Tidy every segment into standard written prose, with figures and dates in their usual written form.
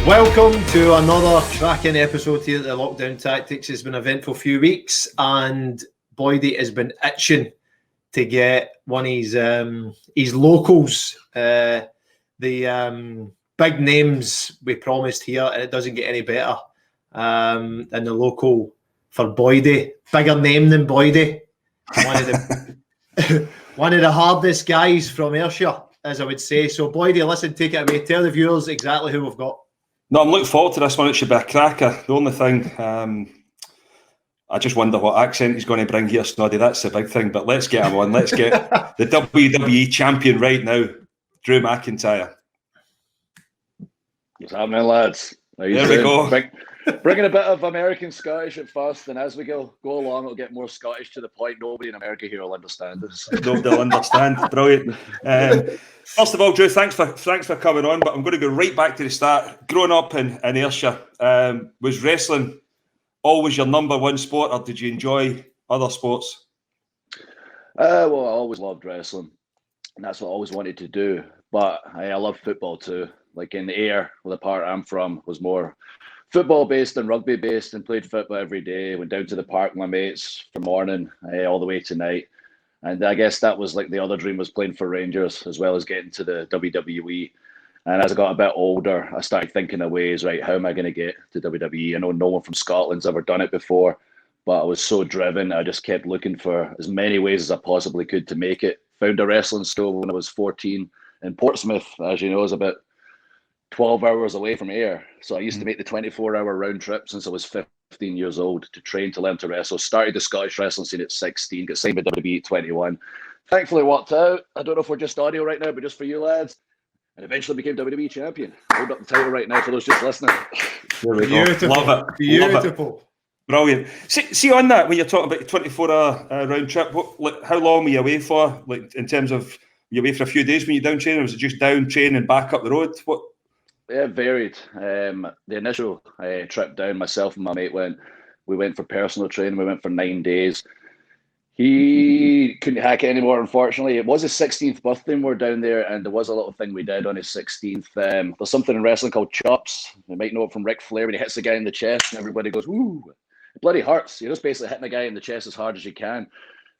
Welcome to another cracking episode here at the Lockdown Tactics. It's been an eventful few weeks, and Boydy has been itching to get one of his locals, the big names we promised here, and it doesn't get any better than the local for Boydy. Bigger name than Boydy. One of the hardest guys from Ayrshire, as I would say. So Boydy, listen, take it away. Tell the viewers exactly who we've got. No, I'm looking forward to this one. It should be a cracker. The only thing, I just wonder what accent he's going to bring here, Snoddy. That's the big thing. But let's get him on. Let's get the WWE Champion right now, Drew McIntyre. What's happening, lads? There we go. Bringing a bit of American Scottish at first, and as we go along, it'll get more Scottish to the point. Nobody in America here will understand us. Nobody will understand. Brilliant. First of all, Drew, thanks for coming on. But I'm going to go right back to the start. Growing up in Ayrshire, was wrestling always your number one sport, or did you enjoy other sports? Well, I always loved wrestling, and that's what I always wanted to do. But I love football too. Like in Ayr, where the part I'm from, was more football based and rugby based, and played football every day. Went down to the park with my mates from morning all the way to night. And I guess that was like the other dream, was playing for Rangers as well as getting to the WWE. And as I got a bit older, I started thinking of ways, right, how am I going to get to WWE? I know no one from Scotland's ever done it before, but I was so driven. I just kept looking for as many ways as I possibly could to make it. Found a wrestling school when I was 14 in Portsmouth, as you know, is about 12 hours away from Ayr. So I used to make the 24-hour round trip since I was 15 years old to train to learn to wrestle. Started the Scottish wrestling scene at 16, got signed by WWE at 21. Thankfully worked out. I don't know if we're just audio right now, but just for you lads. And eventually became WWE Champion. Hold up the title right now for those just listening. Beautiful. Love it. Beautiful. Love it. Brilliant. See on that, when you're talking about the 24-hour round trip, how long were you away for? Like in terms of, were you away for a few days when you're down training, or was it just down training back up the road? What? Yeah, it varied. The initial trip down, myself and my mate we went for personal training. We went for 9 days. He couldn't hack it anymore, unfortunately. It was his 16th birthday and we're down there, and there was a little thing we did on his 16th. There's something in wrestling called chops. You might know it from Ric Flair when he hits the guy in the chest and everybody goes, ooh, it bloody hurts. You're just basically hitting the guy in the chest as hard as you can.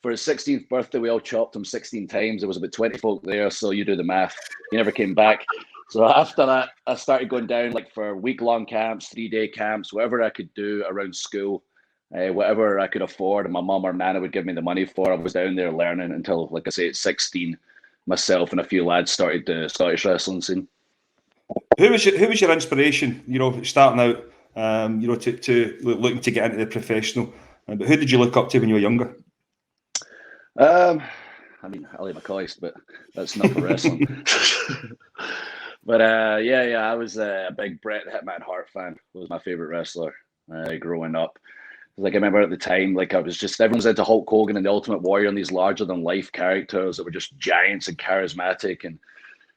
For his 16th birthday, we all chopped him 16 times. There was about 20 folk there, so you do the math. He never came back. So after that, I started going down like for week-long camps, 3-day camps, whatever I could do around school, whatever I could afford, and my mum or nana would give me the money for. I was down there learning until, like I say, at 16, myself and a few lads started the Scottish wrestling scene. Who was your inspiration? You know, starting out, to looking to get into the professional. But who did you look up to when you were younger? I mean, Ali McCoist, but that's not for wrestling. But I was a big Bret Hitman Hart fan. He was my favorite wrestler growing up. Like I remember at the time, like I was just, everyone's into Hulk Hogan and the Ultimate Warrior and these larger than life characters that were just giants and charismatic, and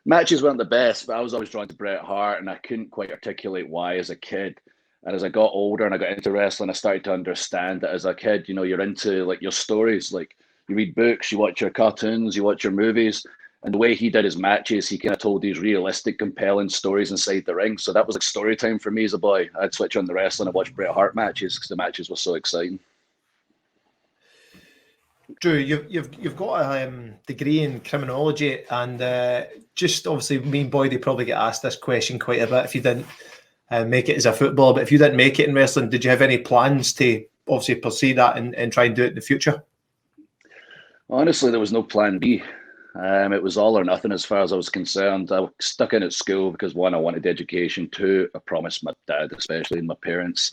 matches weren't the best, but I was always drawn to Bret Hart, and I couldn't quite articulate why as a kid. And as I got older and I got into wrestling, I started to understand that as a kid, you know, you're into like your stories, like you read books, you watch your cartoons, you watch your movies. And the way he did his matches, he kind of told these realistic, compelling stories inside the ring. So that was like story time for me as a boy. I'd switch on the wrestling and watch Bret Hart matches because the matches were so exciting. Drew, you've got a degree in criminology, and just obviously me and Boydie probably get asked this question quite a bit if you didn't make it as a footballer. But if you didn't make it in wrestling, did you have any plans to obviously pursue that and try and do it in the future? Honestly, there was no plan B. It was all or nothing as far as I was concerned. I stuck in at school because, one, I wanted education. Two, I promised my dad, especially, and my parents.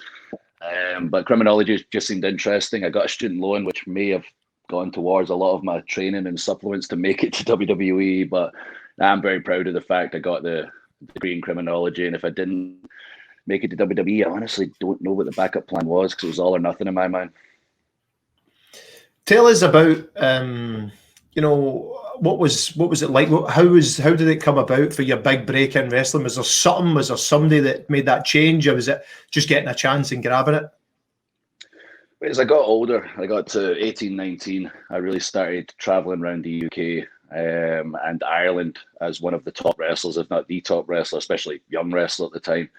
But criminology just seemed interesting. I got a student loan, which may have gone towards a lot of my training and supplements to make it to WWE. But I'm very proud of the fact I got the degree in criminology. And if I didn't make it to WWE, I honestly don't know what the backup plan was, because it was all or nothing in my mind. Tell us about, what was it like? How did it come about for your big break in wrestling? Was there somebody that made that change, or was it just getting a chance and grabbing it? As I got older, I got to 18, 19, I really started traveling around the UK and Ireland as one of the top wrestlers, if not the top wrestler, especially young wrestler at the time.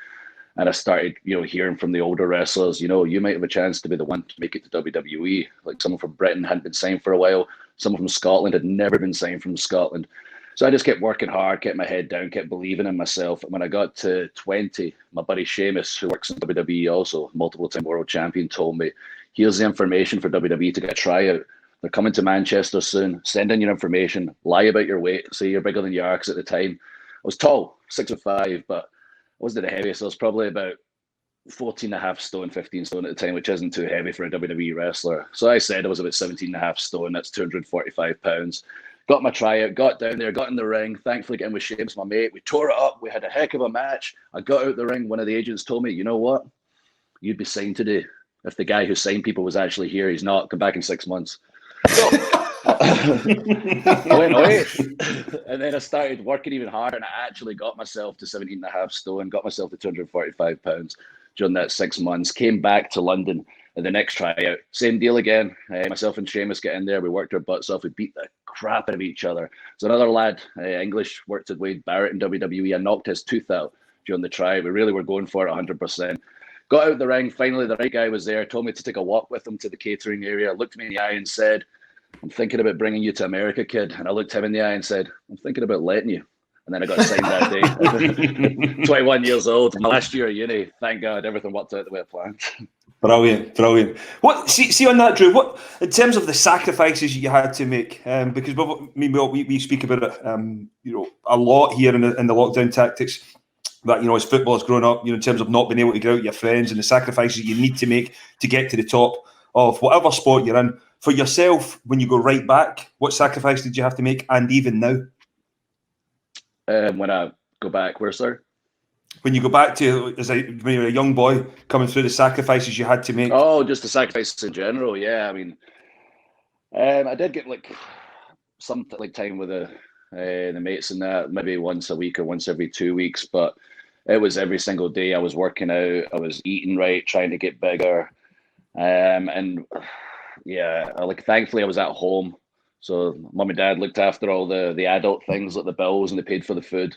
And I started, hearing from the older wrestlers, you might have a chance to be the one to make it to WWE. Like someone from Britain hadn't been signed for a while. Someone from Scotland had never been signed from Scotland. So I just kept working hard, kept my head down, kept believing in myself. And when I got to 20, my buddy Seamus, who works in WWE also, multiple-time world champion, told me, here's the information for WWE to get a tryout. They're coming to Manchester soon. Send in your information. Lie about your weight. Say you're bigger than you are, because at the time, I was tall, 6'5", but I wasn't the heaviest. I was probably about 14 and a half stone, 15 stone at the time, which isn't too heavy for a WWE wrestler. So I said I was about 17 and a half stone. That's 245 pounds. Got my tryout, got down there, got in the ring. Thankfully, getting with Seamus, my mate. We tore it up. We had a heck of a match. I got out the ring. One of the agents told me, you know what? You'd be signed today. If the guy who signed people was actually here, he's not. Come back in 6 months. So I went away. And then I started working even harder, and I actually got myself to 17 and a half stone, got myself to 245 pounds during that 6 months. Came back to London. And the next tryout, same deal again. Myself and Seamus get in there. We worked our butts off. We beat the crap out of each other. So another lad, English, worked at Wade Barrett in WWE. I knocked his tooth out during the tryout. We really were going for it 100%. Got out the ring. Finally, the right guy was there. Told me to take a walk with him to the catering area. Looked me in the eye and said, I'm thinking about bringing you to America, kid. And I looked him in the eye and said, I'm thinking about letting you. And then I got signed that day. 21 years old. My last year of uni. Thank God, everything worked out the way I planned. Brilliant. What see on that, Drew? What in terms of the sacrifices you had to make? Because we speak about it, a lot here in the lockdown tactics. That as footballers growing up, in terms of not being able to go out with your friends and the sacrifices you need to make to get to the top of whatever sport you're in. For yourself, when you go right back, what sacrifice did you have to make, and even now? When I go back, where, sir? When you go back to when you were a young boy coming through, the sacrifices you had to make. Oh, just the sacrifices in general. Yeah, I mean, I did get some time with the mates and that, maybe once a week or once every 2 weeks, but it was every single day. I was working out, I was eating right, trying to get bigger, and yeah, thankfully I was at home, so mum and dad looked after all the adult things like the bills, and they paid for the food.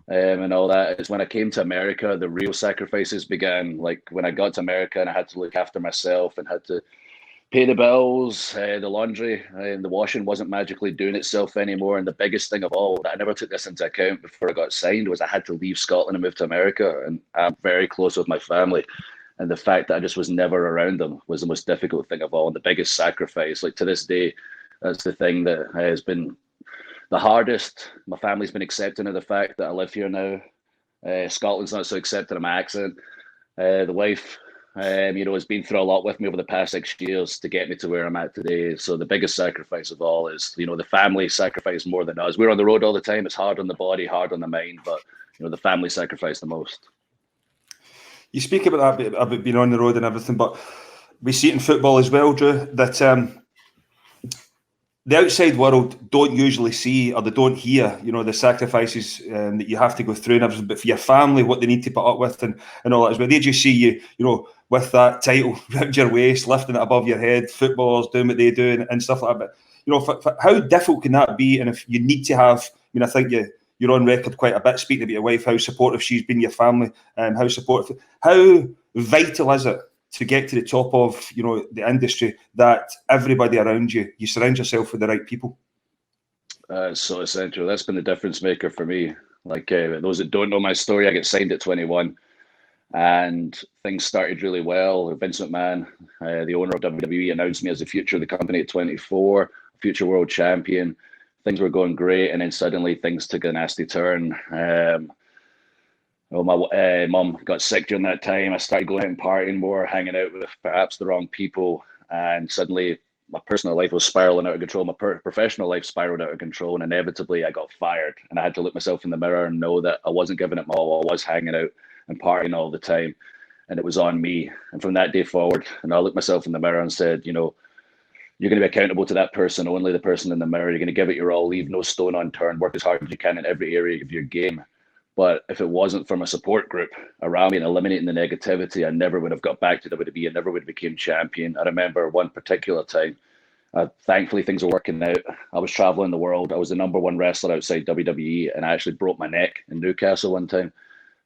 And all that. It's when I came to America, the real sacrifices began. Like when I got to America and I had to look after myself and had to pay the bills, the laundry, and the washing wasn't magically doing itself anymore. And the biggest thing of all, that I never took this into account before I got signed, was I had to leave Scotland and move to America. And I'm very close with my family. And the fact that I just was never around them was the most difficult thing of all, and the biggest sacrifice. Like to this day, that's the thing that has been the hardest. My family's been accepting of the fact that I live here now. Scotland's not so accepting of my accent. The wife, has been through a lot with me over the past 6 years to get me to where I'm at today. So the biggest sacrifice of all is, the family sacrifice more than us. We're on the road all the time. It's hard on the body, hard on the mind, but the family sacrifice the most. You speak about that, about being on the road and everything, but we see it in football as well, Drew, that the outside world don't usually see, or they don't hear, the sacrifices that you have to go through and everything. But for your family, what they need to put up with and all that as well. They just see you, with that title around your waist, lifting it above your head, footballers doing what they do and stuff like that. But for how difficult can that be? And if you need to have, I think you're on record quite a bit speaking about your wife, how supportive she's been, your family, how supportive. How vital is it to get to the top of the industry, that everybody around you surround yourself with the right people? It's so essential. That's been the difference maker for me. Those that don't know my story, I get signed at 21 and things started really well. Vince McMahon, the owner of WWE, announced me as the future of the company at 24, future world champion. Things were going great, and then suddenly things took a nasty turn. My mum got sick during that time. I started going out and partying more, hanging out with perhaps the wrong people, and suddenly my personal life was spiraling out of control. My professional life spiraled out of control, and inevitably I got fired. And I had to look myself in the mirror and know that I wasn't giving it my all. I was hanging out and partying all the time, and it was on me. And from that day forward, I looked myself in the mirror and said, you're going to be accountable to that person, only the person in the mirror. You're going to give it your all, leave no stone unturned, work as hard as you can in every area of your game. But if it wasn't for my support group around me and eliminating the negativity, I never would have got back to WWE. I never would have became champion. I remember one particular time, thankfully things were working out. I was traveling the world. I was the #1 wrestler outside WWE, and I actually broke my neck in Newcastle one time.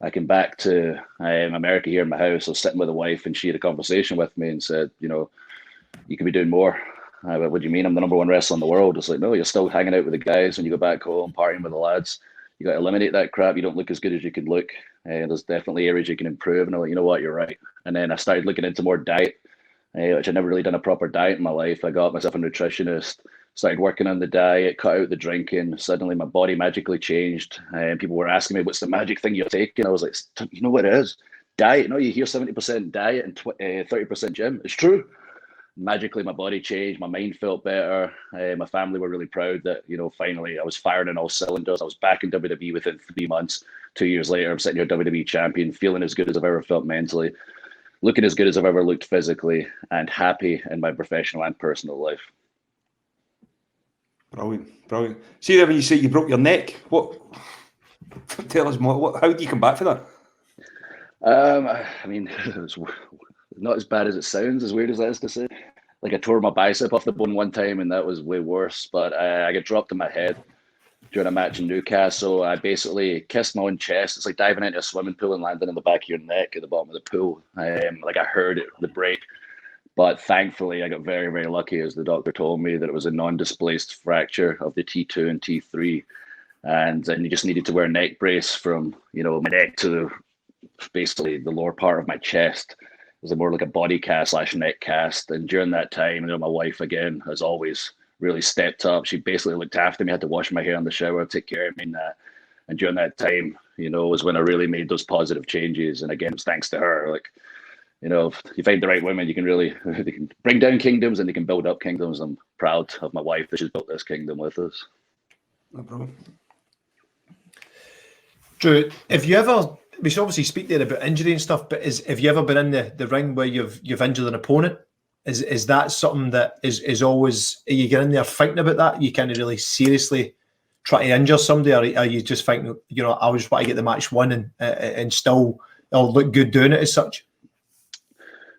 I came back to America here in my house. I was sitting with a wife, and she had a conversation with me and said, you know, you could be doing more. I went, what do you mean? I'm the #1 wrestler in the world. It's like, no, you're still hanging out with the guys when you go back home, partying with the lads. You got to eliminate that crap. You don't look as good as you could look. There's definitely areas you can improve. And I'm like, you know what, you're right. And then I started looking into more diet, which I'd never really done a proper diet in my life. I got myself a nutritionist, started working on the diet, cut out the drinking. Suddenly my body magically changed. And people were asking me, what's the magic thing you're taking? I was like, you know what it is? Diet. No, you hear 70% diet and 30% gym. It's true. Magically, my body changed. My mind felt better. My family were really proud that, you know, finally I was firing on all cylinders. I was back in WWE within 3 months. 2 years later, I'm sitting here WWE champion, feeling as good as I've ever felt mentally, looking as good as I've ever looked physically, and happy in my professional and personal life. Brilliant, brilliant. See there when you say you broke your neck, what? Tell us more. How did you come back for that? I mean, it was not as bad as it sounds, as weird as that is to say. Like I tore my bicep off the bone one time, and that was way worse. But I got dropped in my head during a match in Newcastle. I basically kissed my own chest. It's like diving into a swimming pool and landing in the back of your neck at the bottom of the pool. Like I heard it, the break. But thankfully, I got very, very lucky, as the doctor told me, that it was a non-displaced fracture of the T2 and T3. And you just needed to wear a neck brace from, you know, my neck to basically the lower part of my chest. It was more like a body cast / neck cast. And during that time, you know, my wife, again, as always, really stepped up. She basically looked after me, had to wash my hair in the shower, take care of me and that. And during that time, you know, was when I really made those positive changes. And again, it was thanks to her. Like, you know, if you find the right women, you can really, they can bring down kingdoms and they can build up kingdoms. I'm proud of my wife that she's built this kingdom with us. No problem. Drew, have you ever, we should obviously speak there about injury and stuff, but have you ever been in the ring where you've injured an opponent? Is that something that is always, are you getting in there thinking about that? You kind of really seriously try to injure somebody, or are you just thinking, you know, I just want to get the match won and still I'll look good doing it as such?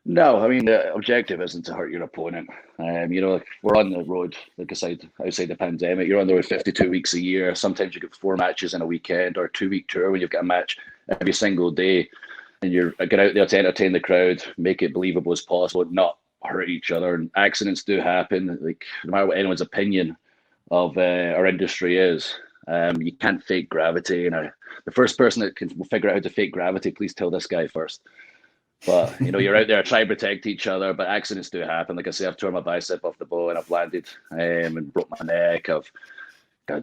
No, I mean, the objective isn't to hurt your opponent. You know, we're on the road, like I said, outside the pandemic, you're on the road 52 weeks a year. Sometimes you get 4 matches in a weekend, or a 2-week tour when you've got a match every single day. And you're get out there to entertain the crowd, make it believable as possible, not hurt each other. And accidents do happen. Like, no matter what anyone's opinion of our industry is, you can't fake gravity. And the first person that can figure out how to fake gravity, please tell this guy first. But, you know, you're out there trying to protect each other, but accidents do happen. Like I say, I've torn my bicep off the bone, I've landed and broke my neck. I've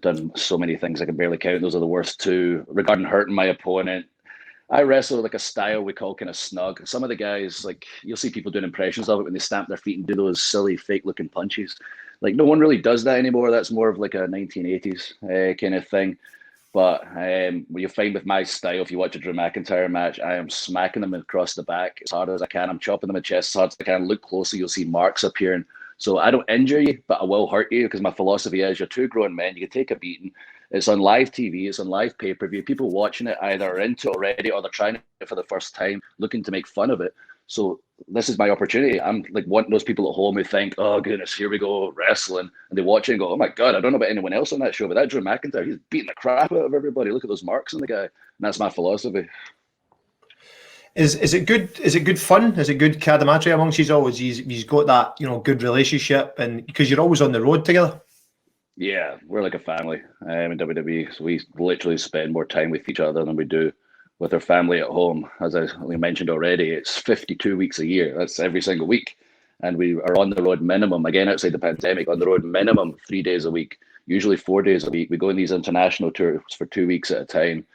done so many things I can barely count. Those are the worst 2. Regarding hurting my opponent, I wrestle like a style we call kind of snug. Some of the guys, like, you'll see people doing impressions of it when they stamp their feet and do those silly fake looking punches. Like, no one really does that anymore. That's more of like a 1980s kind of thing. But what you'll find with my style, if you watch a Drew McIntyre match, I am smacking them across the back as hard as I can. I'm chopping them in the chest as hard as I can. Look closer, you'll see marks appearing. So I don't injure you, but I will hurt you, because my philosophy is you're 2 grown men. You can take a beating. It's on live TV. It's on live pay-per-view. People watching it either are into it already, or they're trying it for the first time, looking to make fun of it. So this is my opportunity. I'm like wanting those people at home who think, oh goodness, here we go, wrestling. And they watch it and go, oh my God, I don't know about anyone else on that show, but that Drew McIntyre, he's beating the crap out of everybody. Look at those marks on the guy. And that's my philosophy. Is it good? Is it good fun? Is it good camaraderie amongst you always? You've got that, you know, good relationship, and because you're always on the road together. Yeah, we're like a family in WWE. So we literally spend more time with each other than we do with our family at home. As I mentioned already, it's 52 weeks a year. That's every single week. And we are on the road minimum, again, outside the pandemic, on the road minimum 3 days a week, usually 4 days a week. We go on these international tours for 2 weeks at a time.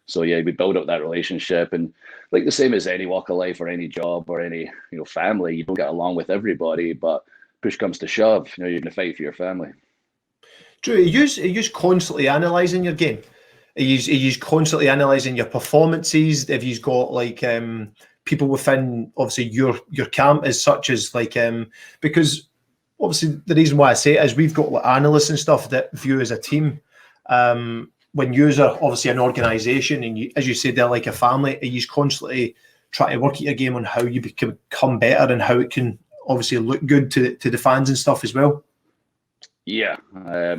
So yeah, we build up that relationship, and like the same as any walk of life or any job or any, you know, family, you don't get along with everybody, but push comes to shove, you know, you're going to fight for your family. Drew, are you constantly analysing your game? Are you constantly analysing your performances? Have you got like people within obviously your camp as such as like because obviously the reason why I say it is we've got like analysts and stuff that view as a team. When you are obviously an organisation and you, as you said, they're like a family, are you constantly trying to work at your game on how you become better and how it can obviously look good to the fans and stuff as well? Yeah,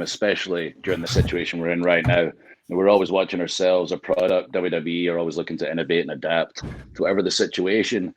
especially during the situation we're in right now. And we're always watching ourselves, our product. WWE are always looking to innovate and adapt to whatever the situation,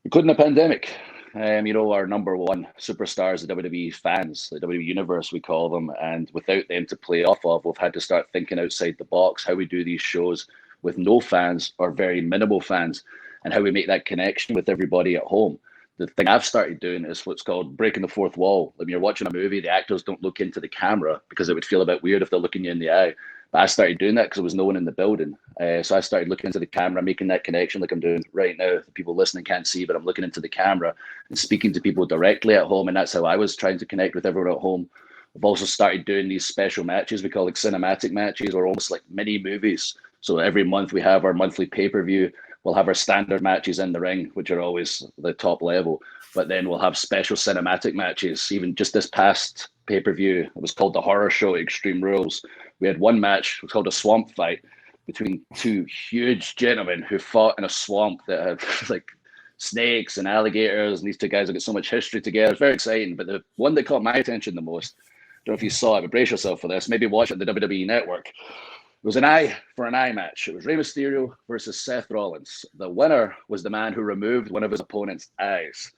including the pandemic. Our number one superstars, the WWE fans, the WWE universe, we call them. And without them to play off of, we've had to start thinking outside the box, how we do these shows with no fans or very minimal fans, and how we make that connection with everybody at home. The thing I've started doing is what's called breaking the fourth wall. When you're watching a movie, the actors don't look into the camera because it would feel a bit weird if they're looking you in the eye. But I started doing that because there was no one in the building. So I started looking into the camera, making that connection like I'm doing right now. The people listening can't see, but I'm looking into the camera and speaking to people directly at home. And that's how I was trying to connect with everyone at home. I've also started doing these special matches we call like cinematic matches, or almost like mini movies. So every month we have our monthly pay-per-view. We'll have our standard matches in the ring, which are always the top level. But then we'll have special cinematic matches. Even just this past pay-per-view, it was called the Horror Show Extreme Rules. We had one match, it was called a swamp fight, between two huge gentlemen who fought in a swamp that had like snakes and alligators. And these two guys have got so much history together. It's very exciting. But the one that caught my attention the most, I don't know if you saw it, but brace yourself for this. Maybe watch it on the WWE Network. It was an eye for an eye match. It was Rey Mysterio versus Seth Rollins. The winner was the man who removed one of his opponent's eyes.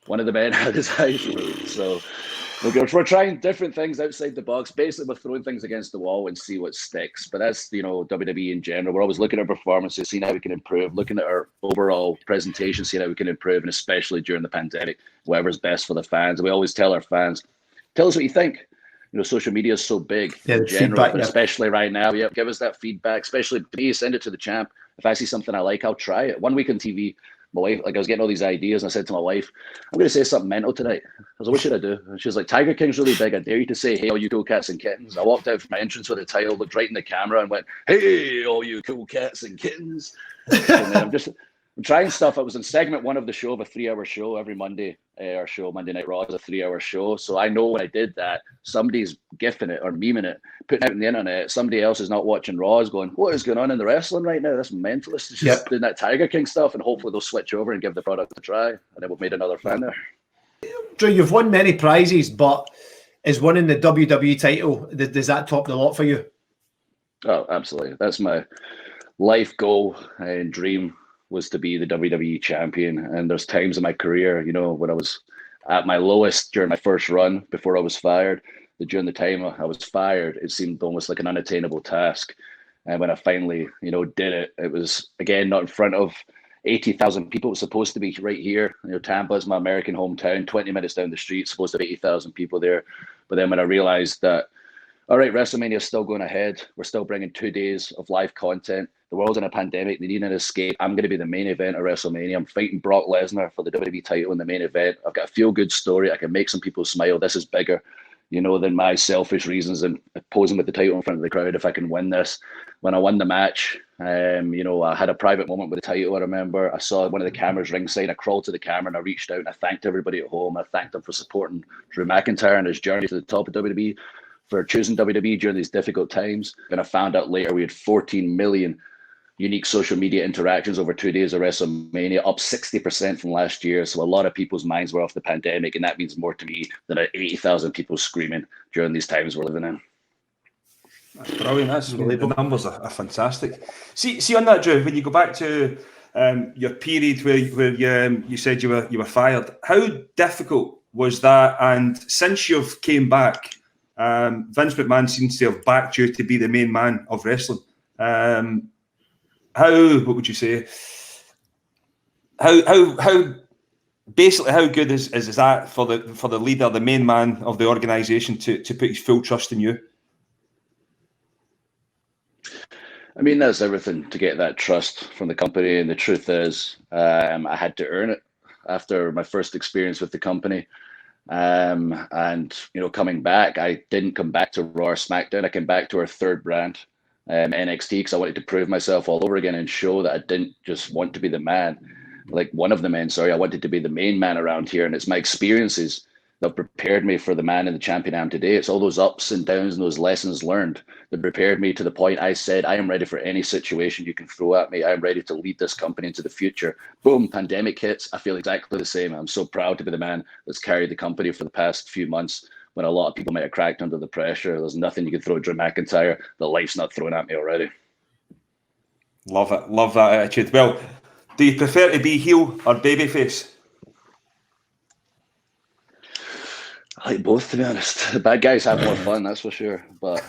One of the men had his eyes removed. So we're trying different things outside the box. Basically, we're throwing things against the wall and see what sticks. But that's, WWE in general. We're always looking at our performances, seeing how we can improve, looking at our overall presentation, seeing how we can improve, and especially during the pandemic, whatever's best for the fans. And we always tell our fans, tell us what you think. Social media is so big in general, but especially right now. Yeah, give us that feedback, especially to me, send it to the champ. If I see something I like, I'll try it. One week on TV, my wife, I was getting all these ideas, and I said to my wife, I'm going to say something mental tonight. I was like, what should I do? And she was like, Tiger King's really big. I dare you to say, hey, all you cool cats and kittens. I walked out from my entrance with the title, looked right in the camera and went, hey, all you cool cats and kittens. And then I'm trying stuff. I was in segment one of the show, of a 3-hour show every Monday. Our show, Monday Night Raw, is a 3-hour show. So I know when I did that, somebody's gifting it or memeing it, putting it out on the internet. Somebody else is not watching Raw is going, what is going on in the wrestling right now? That's mentalist. It's just doing that Tiger King stuff, and hopefully they'll switch over and give the product a try. And then we've made another fan there. Drew, you've won many prizes, but is winning the WWE title, does that top the lot for you? Oh, absolutely. That's my life goal and dream, was to be the WWE Champion. And there's times in my career, when I was at my lowest during my first run before I was fired, that during the time I was fired, it seemed almost like an unattainable task. And when I finally, did it, it was, again, not in front of 80,000 people. It was supposed to be right here. Tampa is my American hometown, 20 minutes down the street, supposed to be 80,000 people there. But then when I realized that, all right, WrestleMania is still going ahead. We're still bringing 2 days of live content. The world's in a pandemic. They need an escape. I'm going to be the main event of WrestleMania. I'm fighting Brock Lesnar for the WWE title in the main event. I've got a feel-good story. I can make some people smile. This is bigger, than my selfish reasons and posing with the title in front of the crowd. If I can win this, when I won the match, I had a private moment with the title. I remember I saw one of the cameras ringside. I crawled to the camera and I reached out and I thanked everybody at home. I thanked them for supporting Drew McIntyre and his journey to the top of WWE, for choosing WWE during these difficult times. And I found out later we had 14 million unique social media interactions over 2 days of WrestleMania, up 60% from last year. So a lot of people's minds were off the pandemic, and that means more to me than 80,000 people screaming during these times we're living in. That's brilliant. That's the numbers are fantastic. See on that, Drew, when you go back to your period where you said you were fired, how difficult was that? And since you've came back, Vince McMahon seems to have backed you to be the main man of wrestling. What would you say? How basically how good is that for the leader, the main man of the organisation, to put his full trust in you? I mean, that's everything, to get that trust from the company. And the truth is, I had to earn it after my first experience with the company. And coming back, I didn't come back to Raw or SmackDown. I came back to our third brand, NXT, because I wanted to prove myself all over again and show that I didn't just want to be the man, like one of the men, I wanted to be the main man around here. And it's my experiences that prepared me for the man and the champion I am today. It's all those ups and downs and those lessons learned that prepared me to the point I said, I am ready for any situation you can throw at me. I am ready to lead this company into the future. Boom, pandemic hits. I feel exactly the same. I'm so proud to be the man that's carried the company for the past few months when a lot of people might have cracked under the pressure. There's nothing you could throw at Drew McIntyre that life's not thrown at me already. Love it. Love that attitude. Well, do you prefer to be heel or babyface? I like both, to be honest. The bad guys have more fun, that's for sure. But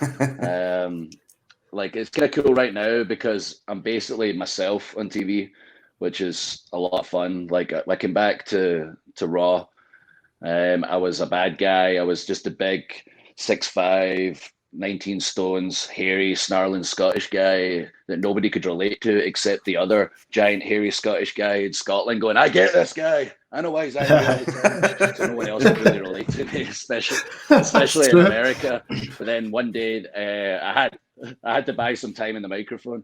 like, it's kind of cool right now because I'm basically myself on TV, which is a lot of fun. Like, I came back to Raw. I was a bad guy. I was just a big 6'5", 19 stones, hairy, snarling Scottish guy that nobody could relate to except the other giant, hairy Scottish guy in Scotland going, I get this guy. I know why he's angry all the time. So no one else could really relate to me, especially in America. But then one day I had to buy some time in the microphone,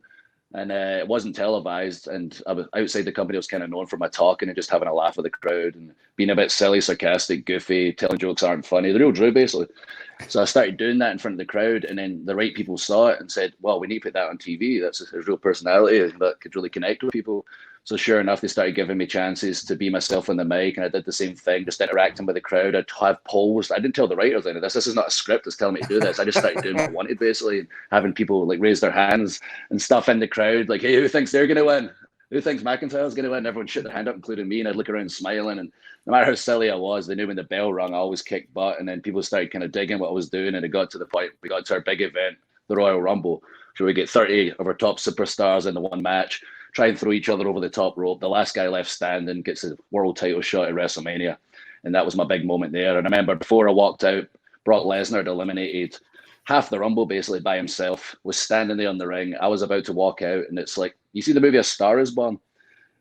and it wasn't televised. And I was outside the company. I was kind of known for my talking and just having a laugh with the crowd and being a bit silly, sarcastic, goofy, telling jokes aren't funny. The real Drew, basically. So I started doing that in front of the crowd, and then the right people saw it and said, well, we need to put that on TV. That's a real personality that could really connect with people. So sure enough, they started giving me chances to be myself on the mic, and I did the same thing, just interacting with the crowd. I'd have polls. I didn't tell the writers any of this. This is not a script that's telling me to do this. I just started doing what I wanted, basically, and having people like raise their hands and stuff in the crowd, like, hey, who thinks they're going to win? Who thinks McIntyre's going to win? Everyone shoot their hand up, including me, and I'd look around smiling. And no matter how silly I was, they knew when the bell rung, I always kicked butt. And then people started kind of digging what I was doing, and it got to the point, we got to our big event, the Royal Rumble, where we get 30 of our top superstars in the one match, try and throw each other over the top rope. The last guy left standing gets a world title shot at WrestleMania. And that was my big moment there. And I remember before I walked out, Brock Lesnar had eliminated half the Rumble basically by himself, was standing there on the ring. I was about to walk out, and it's like, you see the movie A Star Is Born?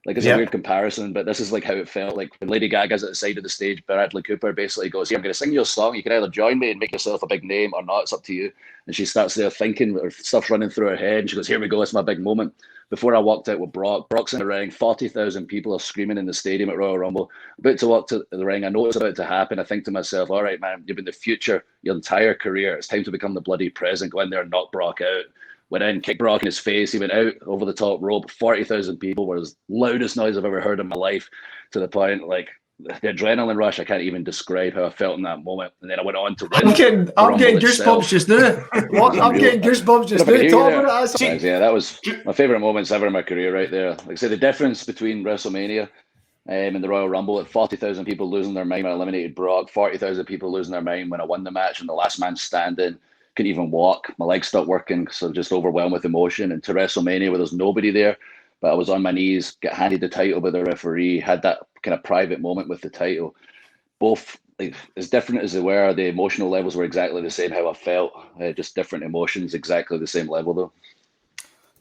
Like, it's a weird comparison, but this is like how it felt. Like when Lady Gaga's at the side of the stage, Bradley Cooper basically goes, here, I'm going to sing you a song. You can either join me and make yourself a big name or not. It's up to you. And she starts there thinking, or stuff's running through her head. And she goes, here we go. It's my big moment. Before I walked out with Brock's in the ring. 40,000 people are screaming in the stadium at Royal Rumble. About to walk to the ring. I know it's about to happen. I think to myself, all right, man, you've been the future your entire career. It's time to become the bloody present. Go in there and knock Brock out. Went in, kicked Brock in his face. He went out over the top rope. 40,000 people were the loudest noise I've ever heard in my life, to the point, like, the adrenaline rush, I can't even describe how I felt in that moment. And then I went on to win. I'm getting goosebumps just now. I'm getting goosebumps just now. Yeah, that was my favourite moments ever in my career right there. Like I say, the difference between WrestleMania and the Royal Rumble, at 40,000 people losing their mind when I eliminated Brock, 40,000 people losing their mind when I won the match and the last man standing, couldn't even walk. My legs stopped working, so just overwhelmed with emotion. And to WrestleMania where there's nobody there, but I was on my knees, get handed the title by the referee, had that kind of private moment with the title. Both, like, as different as they were, the emotional levels were exactly the same, how I felt. Just different emotions, exactly the same level though.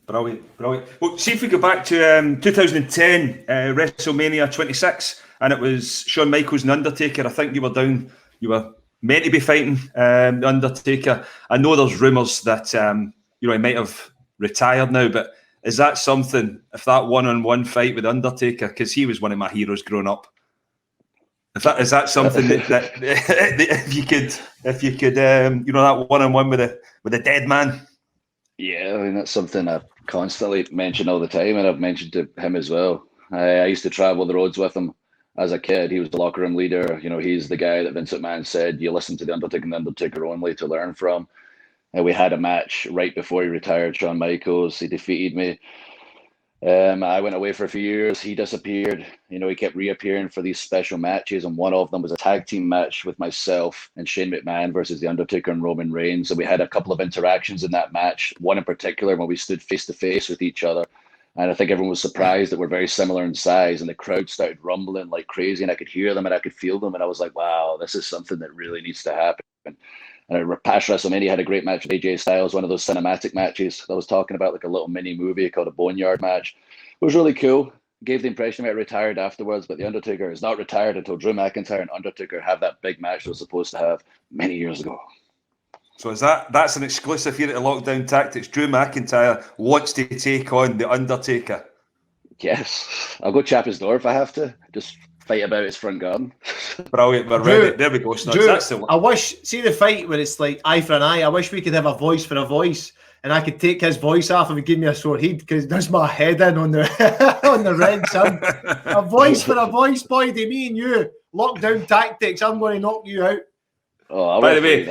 Brilliant, brilliant. Well, see if we go back to 2010, WrestleMania 26, and it was Shawn Michaels and Undertaker. I think you were meant to be fighting the Undertaker. I know there's rumours that he might have retired now, but is that something, if that one-on-one fight with Undertaker, because he was one of my heroes growing up, is that something that if you could that one-on-one with a dead man? Yeah, I mean, that's something I constantly mention all the time, and I've mentioned to him as well. I used to travel the roads with him as a kid. He was the locker room leader. He's the guy that Vince McMahon said you listen to the Undertaker and the Undertaker only to learn from. And we had a match right before he retired, Shawn Michaels. He defeated me. I went away for a few years. He disappeared. He kept reappearing for these special matches, and one of them was a tag team match with myself and Shane McMahon versus The Undertaker and Roman Reigns. And we had a couple of interactions in that match, one in particular when we stood face to face with each other. And I think everyone was surprised that we're very similar in size, and the crowd started rumbling like crazy, and I could hear them and I could feel them. And I was like, wow, this is something that really needs to happen. And past WrestleMania had a great match with AJ Styles, one of those cinematic matches I was talking about, like a little mini movie called a Boneyard match. It was really cool. Gave the impression I retired afterwards, but The Undertaker is not retired until Drew McIntyre and Undertaker have that big match they were supposed to have many years ago. So that's an exclusive here at Lockdown Tactics. Drew McIntyre wants to take on The Undertaker. Yes. I'll go chap his door if I have to. Just fight about his front garden. Brilliant. We're ready. There we go. Drew, that's the one. I wish, see the fight where it's like eye for an eye. I wish we could have a voice for a voice, and I could take his voice off and give me a sore head because it does my head in on the on the red sun. A voice for a voice, Boydy. Me and you, Lockdown Tactics. I'm going to knock you out. Oh, by the way,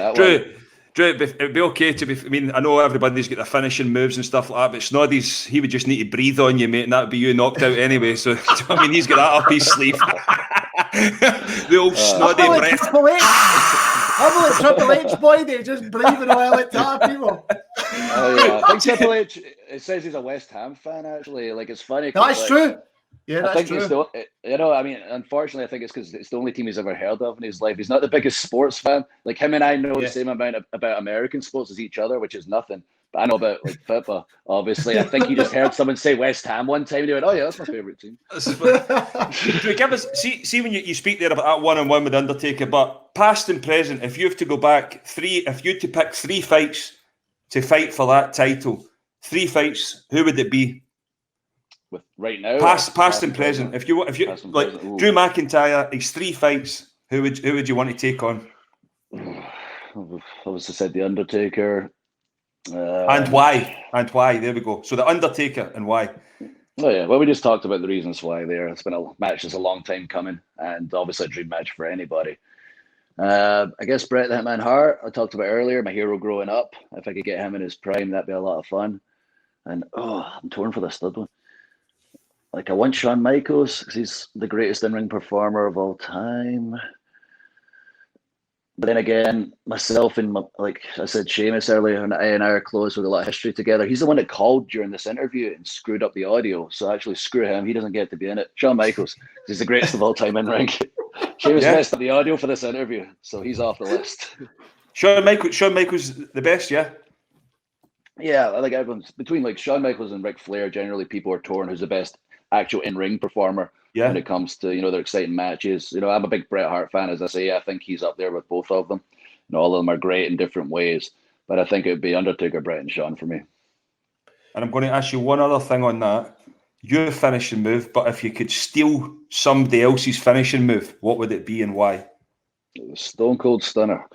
Drew, it'd be okay to be. I mean, I know everybody's got their finishing moves and stuff like that, but Snoddy's, he would just need to breathe on you, mate, and that'd be you knocked out anyway. So I mean, he's got that up his sleeve. The old Snoddy breath. I'm like Triple H, Boydy, just breathing while at top people. Oh yeah, I think Triple H. It says he's a West Ham fan. Actually, like it's funny. That's true. Yeah, that's true. I mean, unfortunately, I think it's because it's the only team he's ever heard of in his life. He's not the biggest sports fan. Like him and I know the same amount about American sports as each other, which is nothing. But I know about like football. Obviously, I think he just heard someone say West Ham one time, and he went, "Oh yeah, that's my favorite team." Give us see when you speak there about that 1-on-1 with Undertaker, but past and present, if you have to go back if you had to pick 3 fights to fight for that title, 3 fights, who would it be? With right now, past and present. If you like Drew McIntyre, he's 3 fights. Who would you want to take on? Obviously, said the Undertaker. And why? There we go. So the Undertaker and why? Oh yeah. Well, we just talked about the reasons why. There, it's been a match that's a long time coming, and obviously a dream match for anybody. I guess Bret the Hitman Hart. I talked about earlier. My hero growing up. If I could get him in his prime, that'd be a lot of fun. And I'm torn for this third one. Like I want Shawn Michaels because he's the greatest in-ring performer of all time. But then again, myself and like I said, Sheamus earlier, and I are close with a lot of history together. He's the one that called during this interview and screwed up the audio. So actually, screw him. He doesn't get to be in it. Shawn Michaels, he's the greatest of all time in ring. Sheamus messed up the audio for this interview, so he's off the list. Shawn Michaels, the best, yeah. Yeah, like everyone's between like Shawn Michaels and Ric Flair. Generally, people are torn who's the best actual in-ring performer when it comes to their exciting matches. I'm a big Bret Hart fan, as I say. I think he's up there with both of them. All of them are great in different ways, but I think it would be Undertaker, Bret, and Shawn for me. And I'm going to ask you one other thing on that. Your finishing move, but if you could steal somebody else's finishing move, what would it be and why? Stone Cold Stunner.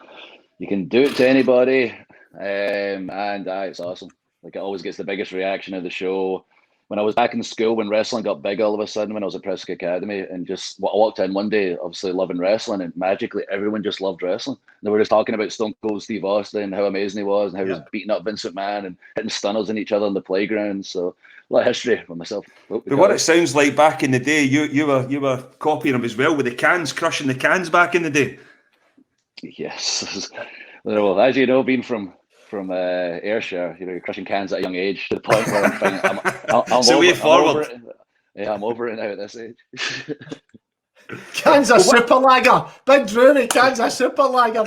You can do it to anybody, and it's awesome. Like it always gets the biggest reaction of the show. When I was back in school, when wrestling got big all of a sudden, when I was at Prescott Academy, and just I walked in one day, obviously loving wrestling, and magically everyone just loved wrestling. They were just talking about Stone Cold Steve Austin and how amazing he was, and how he was beating up Vince McMahon and hitting stunners in each other on the playground. So a lot of history with myself. But what it sounds like back in the day, you were copying him as well with the cans, crushing the cans back in the day. Yes. Well, as you know, being from Ayrshire, you're crushing cans at a young age to the point where I'm so way forward. I'm over it now at this age. Cans of super lager. Big Drury, cans of super lager.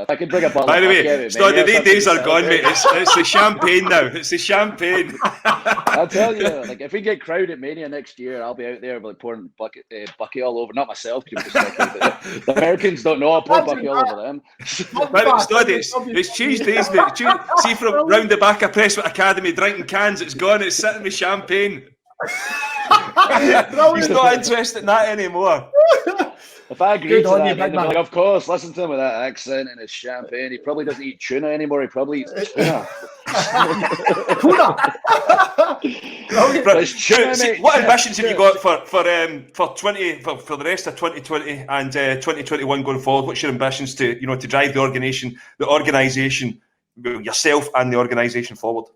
I could bring a bottle. By the way, the days are gone, mate. It's the champagne now. It's the champagne. I'll tell you, like if we get crowd at Mania next year, I'll be out there like pouring bucket all over. Not myself, the Americans don't know. I'll pour bucket all over them. It's Tuesday, isn't it? See from round the back of Presswood Academy, drinking cans. It's gone. It's sitting with champagne. He's not interested in that anymore. If I agree to that, like, of course, listen to him with that accent and his champagne. He probably doesn't eat tuna anymore. He probably eats tuna. Tuna. What ambitions have you got for the rest of 2020 and 2021 going forward? What's your ambitions to drive the organisation, yourself and the organisation forward?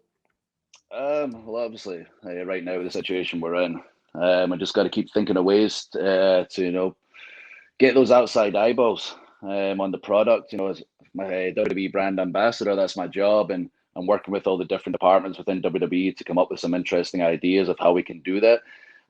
Well, obviously, right now, the situation we're in, I just got to keep thinking of ways to, get those outside eyeballs on the product. As my WWE brand ambassador, that's my job, and I'm working with all the different departments within WWE to come up with some interesting ideas of how we can do that.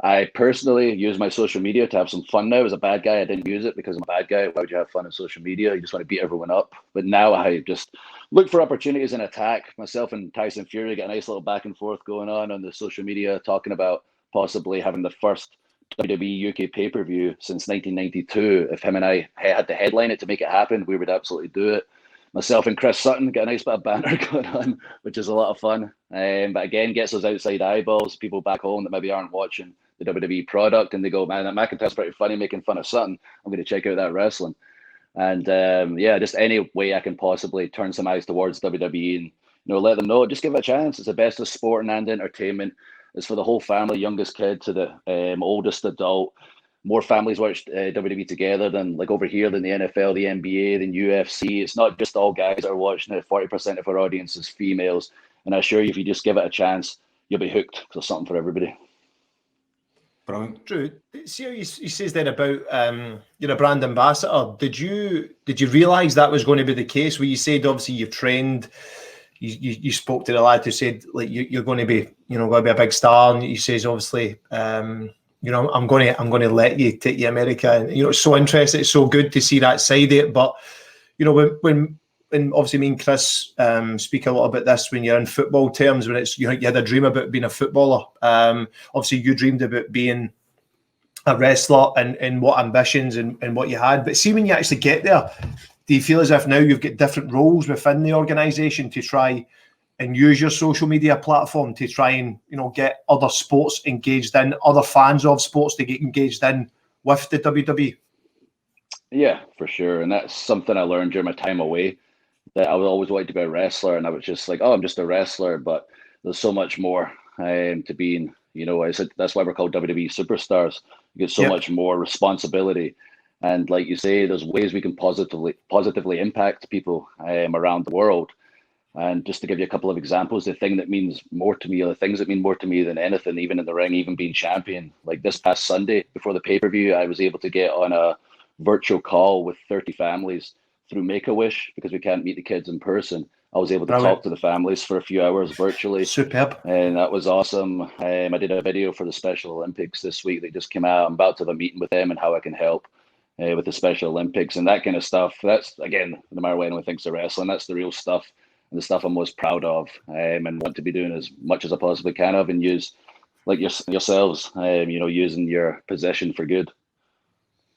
I personally use my social media to have some fun now. As a bad guy, I didn't use it because I'm a bad guy. Why would you have fun on social media? You just want to beat everyone up. But now I just look for opportunities and attack. Myself and Tyson Fury get a nice little back and forth going on the social media, talking about possibly having the first WWE UK pay-per-view since 1992. If him and I had to headline it to make it happen, we would absolutely do it. Myself and Chris Sutton get a nice bit of banter going on, which is a lot of fun. But again, gets those outside eyeballs, people back home that maybe aren't watching the WWE product, and they go, man, that McIntyre's pretty funny making fun of Sutton. I'm going to check out that wrestling. And just any way I can possibly turn some eyes towards WWE and let them know, just give it a chance. It's the best of sport and entertainment. It's for the whole family, youngest kid to the oldest adult. more families watch WWE together than like over here than the NFL, the NBA, than UFC. It's not just all guys that are watching it. 40% of our audience is females. And I assure you, if you just give it a chance, you'll be hooked. There's something for everybody. Brilliant. Drew, see how he says then about you're a brand ambassador. Did you realise that was going to be the case? Where you said obviously you've trained, you spoke to the lad who said like you're going to be going to be a big star, and he says obviously I'm going to let you take you America, and it's so interesting, it's so good to see that side of it. But when obviously me and Chris speak a lot about this when you're in football terms, when it's you had a dream about being a footballer. Obviously you dreamed about being a wrestler and what ambitions and what you had. But see, when you actually get there, do you feel as if now you've got different roles within the organisation to try and use your social media platform to try and get other sports engaged in, other fans of sports to get engaged in with the WWE? Yeah, for sure. And that's something I learned during my time away, that I was always wanting to be a wrestler, and I was just like, oh, I'm just a wrestler, but there's so much more to being, I said that's why we're called WWE superstars. You get so much more responsibility. And like you say, there's ways we can positively impact people around the world. And just to give you a couple of examples, the thing that means more to me, or the things that mean more to me than anything, even in the ring, even being champion, like this past Sunday before the pay-per-view, I was able to get on a virtual call with 30 families through Make-A-Wish, because we can't meet the kids in person. I was able to talk to the families for a few hours virtually. Superb. And that was awesome. I did a video for the Special Olympics this week that just came out. I'm about to have a meeting with them and how I can help with the Special Olympics and that kind of stuff. That's, again, no matter what anyone thinks of wrestling, that's the real stuff and the stuff I'm most proud of, and want to be doing as much as I possibly can of, and use, like yourselves, using your position for good.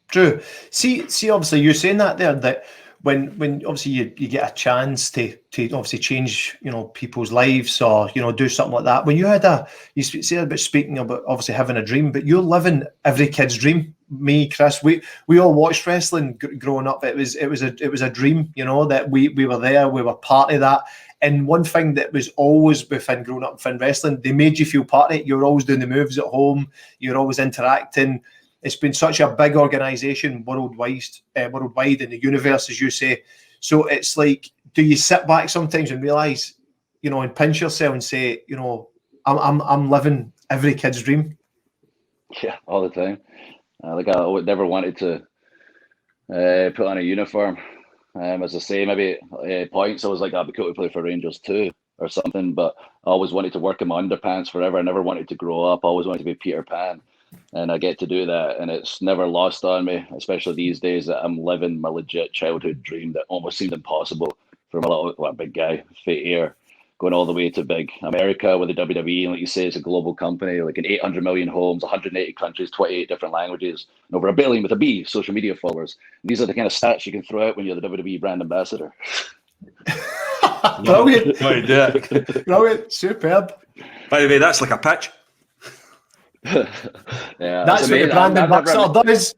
Drew, see, obviously you're saying that there, that when obviously you get a chance to obviously change people's lives, or do something like that. When you had you say about speaking about obviously having a dream, but you're living every kid's dream. Me, Chris, we all watched wrestling growing up. It was a dream, that we were there, we were part of that. And one thing that was always within growing up within wrestling, they made you feel part of it. You're always doing the moves at home. You're always interacting. It's been such a big organisation worldwide in the universe, as you say. So it's like, do you sit back sometimes and realise, and pinch yourself and say, I'm living every kid's dream? Yeah, all the time. I never wanted to put on a uniform. As I say, maybe points, I was like, I'd be cool to play for Rangers too, or something. But I always wanted to work in my underpants forever. I never wanted to grow up. I always wanted to be Peter Pan. And I get to do that, and it's never lost on me, especially these days, that I'm living my legit childhood dream that almost seemed impossible from a big guy, fake air, going all the way to big America with the WWE. And like you say, it's a global company, like in 800 million homes, 180 countries, 28 different languages, and over 1 billion with a B social media followers. And these are the kind of stats you can throw out when you're the WWE brand ambassador. Brilliant. Brilliant. Superb. By the way, that's like a pitch. Yeah, that's what the brand ambassador does.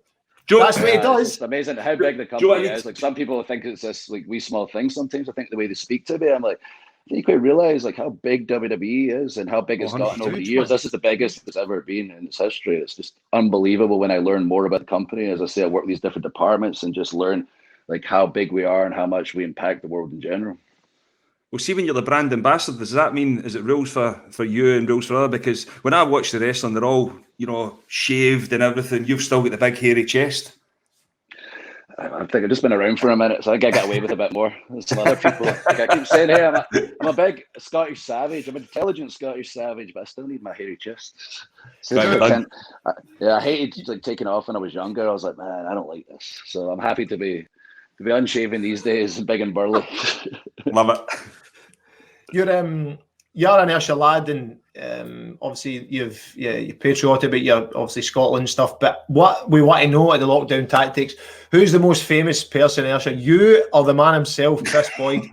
That's what he does. It's amazing how big the company is. Like, some people think it's this like wee small thing. Sometimes I think the way they speak to me, I'm like, you quite realize like how big WWE is and how big it's gotten over the years. This is the biggest it's ever been in its history. It's just unbelievable when I learn more about the company. As I say, I work these different departments and just learn like how big we are and how much we impact the world in general. Well, see, when you're the brand ambassador, does that mean, is it rules for you and rules for other? Because when I watch the wrestling, they're all, shaved and everything. You've still got the big hairy chest. I think I've just been around for a minute, so I think I get away with a bit more than some other people. Like I keep saying, hey, I'm a big Scottish savage. I'm an intelligent Scottish savage, but I still need my hairy chest. So I hated like taking it off when I was younger. I was like, man, I don't like this. So I'm happy to be unshaven these days, big and burly. Love it. You're an Ayrshire lad, and obviously you're patriotic about your obviously Scotland stuff. But what we want to know at the Lockdown Tactics, who's the most famous person in Ayrshire? You or the man himself, Chris Boyd?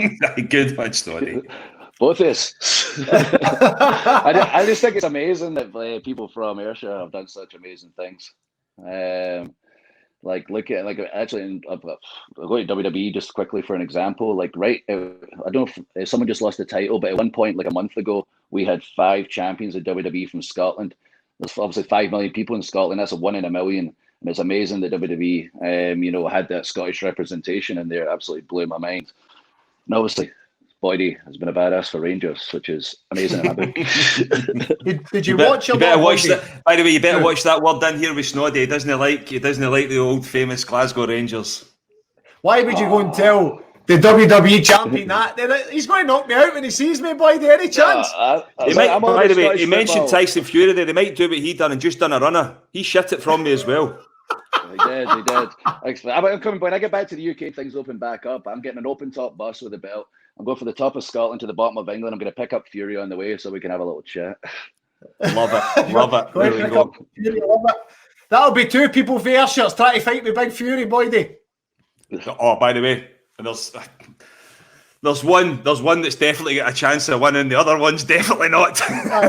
Good one, Snoddy. Both of us. I just think it's amazing that people from Ayrshire have done such amazing things. Like look at actually, I'll go to WWE just quickly for an example. Like I don't know if someone just lost the title, but at one point, like a month ago, we had 5 champions of WWE from Scotland. There's obviously 5 million people in Scotland. That's a 1 in a million. And it's amazing that WWE, had that Scottish representation in there. Absolutely blew my mind. And obviously, Boydy has been a badass for Rangers, which is amazing in my book. Did you watch a lot better of watch Boydy? that. By the way, you better watch that word in here with Snoddy. He doesn't like the old famous Glasgow Rangers. Why would you go and tell the WWE champion that? He's going to knock me out when he sees me, Boydy. Any chance? By the way, he mentioned Tyson Fury there. They might do what he done and just done a runner. He shit it from me as well. He did. I'm coming, when I get back to the UK, things open back up. I'm getting an open top bus with a belt. I'm going from the top of Scotland to the bottom of England. I'm going to pick up Fury on the way so we can have a little chat. Love it. There we go. Fury, love it. That'll be 2 people for Ayrshire trying to fight with Big Fury, Boydy. Oh, by the way, there's one that's definitely got a chance of winning. The other one's definitely not.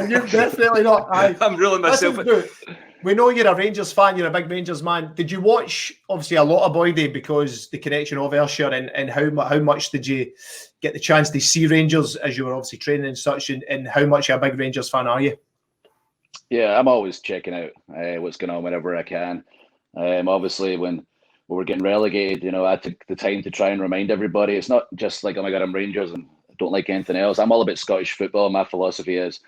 You're definitely not. I'm ruling myself. We know you're a Rangers fan. You're a big Rangers man. Did you watch, obviously, a lot of Boydy because the connection of Ayrshire, and how much did you get the chance to see Rangers as you were obviously training and such, and how much of a big Rangers fan are you? Yeah, I'm always checking out what's going on whenever I can. Obviously, when we were getting relegated, I took the time to try and remind everybody. It's not just like, oh my God, I'm Rangers and I don't like anything else. I'm all about Scottish football. My philosophy is,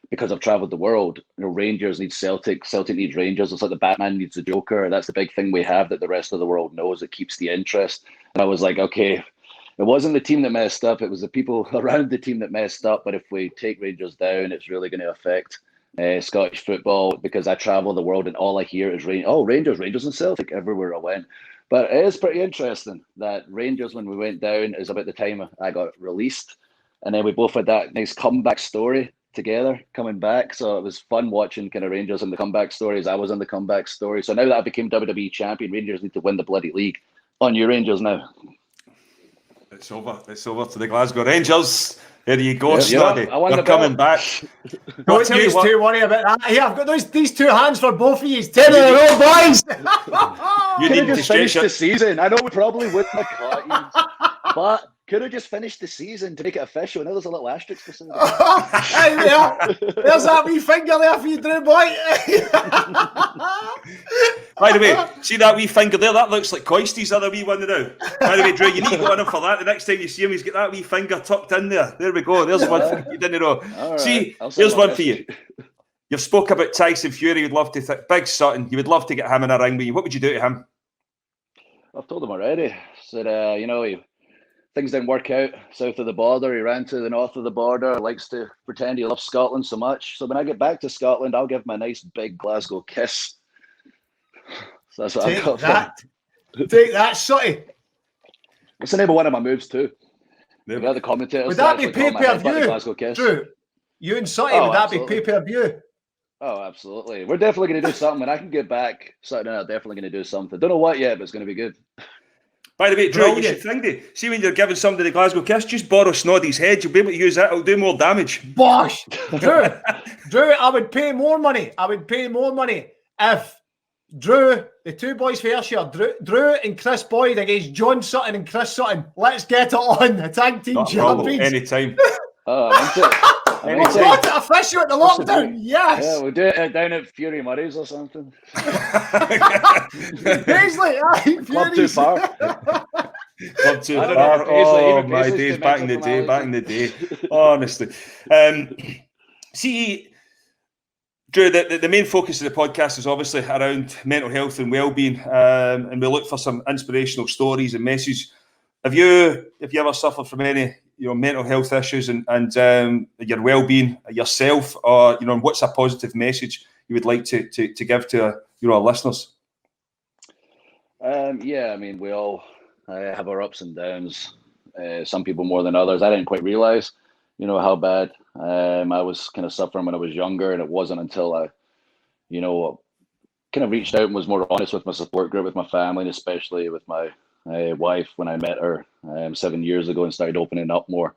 because I've travelled the world, Rangers need Celtic, Celtic needs Rangers. It's like the Batman needs the Joker. That's the big thing we have that the rest of the world knows. It keeps the interest. And I was like, okay, it wasn't the team that messed up. It was the people around the team that messed up. But if we take Rangers down, it's really going to affect Scottish football, because I travel the world and all I hear is Rangers and Celtic everywhere I went. But it is pretty interesting that Rangers, when we went down, is about the time I got released. And then we both had that nice comeback story together coming back. So it was fun watching kind of Rangers and the comeback stories. I was in the comeback story. So now that I became WWE champion, Rangers need to win the bloody league. On you, Rangers, now. It's over to the Glasgow Rangers. There you go, Snoddy. They're coming back. Don't you two worry about that. Here, I've got these 2 hands for both of you. 10 in a row, boys. You could have just finished the season. I know we probably would have caught you, but could have just finished the season to make it official. Now there's a little asterisk for something. Hey, there's that wee finger there for you, Drew boy. By the way, see that wee finger there? That looks like Coisty's other wee one now. By the way, Drew, you need to go on him for that. The next time you see him, he's got that wee finger tucked in there. There we go. There's one for you didn't know. Right. See, here's one for you. You've spoke about Tyson Fury. You'd love to Big Sutton. You would love to get him in a ring with you. What would you do to him? I've told him already. Said, things didn't work out south of the border. He ran to the north of the border. Likes to pretend he loves Scotland so much. So when I get back to Scotland, I'll give him a nice big Glasgow kiss. So that's what I've got for him. Take that, Sutty. It's the name of one of my moves too. The commentators. Would that be pay-per-view? Drew, you and Sutty, would that be pay-per-view? Oh, absolutely. We're definitely going to do something. When I can get back, Sutty and I are definitely going to do something. Don't know what yet, but it's going to be good. By the way, Drew, you should think that. See, when you're giving somebody the Glasgow kiss, just borrow Snoddy's head. You'll be able to use that. It'll do more damage. Bosh! Drew, I would pay more money. If Drew, the 2 boys for Ayrshire, Drew and Chris Boyd against John Sutton and Chris Sutton. Let's get it on. The tag team champions. Anytime. We want it official at the lockdown. Yes. Yeah, we'll do it down at Fury Murray's or something. Paisley, Club too far. Club too far. Oh, my days. Back in the day. Honestly. See, Drew, the main focus of the podcast is obviously around mental health and well-being, and we look for some inspirational stories and messages. Have you ever suffered from any mental health issues and your well-being yourself, or what's a positive message you would like to give to our listeners? Yeah, I mean, we all have our ups and downs. Some people more than others. I didn't quite realize, how bad I was kind of suffering when I was younger, and it wasn't until I, kind of reached out and was more honest with my support group, with my family, and especially with my wife when I met her 7 years ago and started opening up more.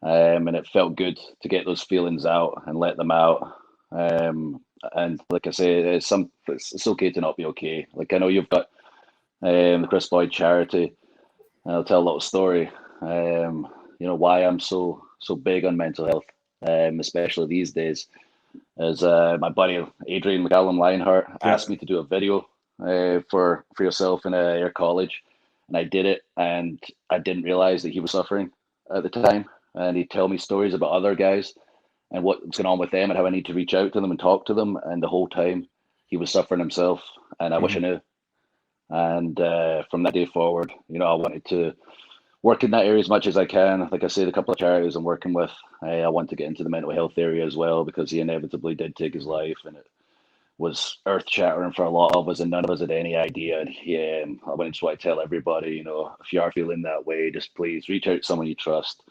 And it felt good to get those feelings out and let them out. And like I say, it's okay to not be okay. Like, I know you've got the Chris Boyd charity. I'll tell a little story. Why I'm so big on mental health, especially these days, is my buddy Adrian McCallum Lionheart asked me to do a video for yourself in your college. And I did it, and I didn't realize that he was suffering at the time. And he'd tell me stories about other guys and what's going on with them and how I need to reach out to them and talk to them. And the whole time he was suffering himself, and I wish I knew. And from that day forward, I wanted to work in that area as much as I can. Like I said, a couple of charities I'm working with, I want to get into the mental health area as well, because he inevitably did take his life, and it was earth-shattering for a lot of us, and none of us had any idea. And I just want to tell everybody, if you are feeling that way, just please reach out to someone you trust.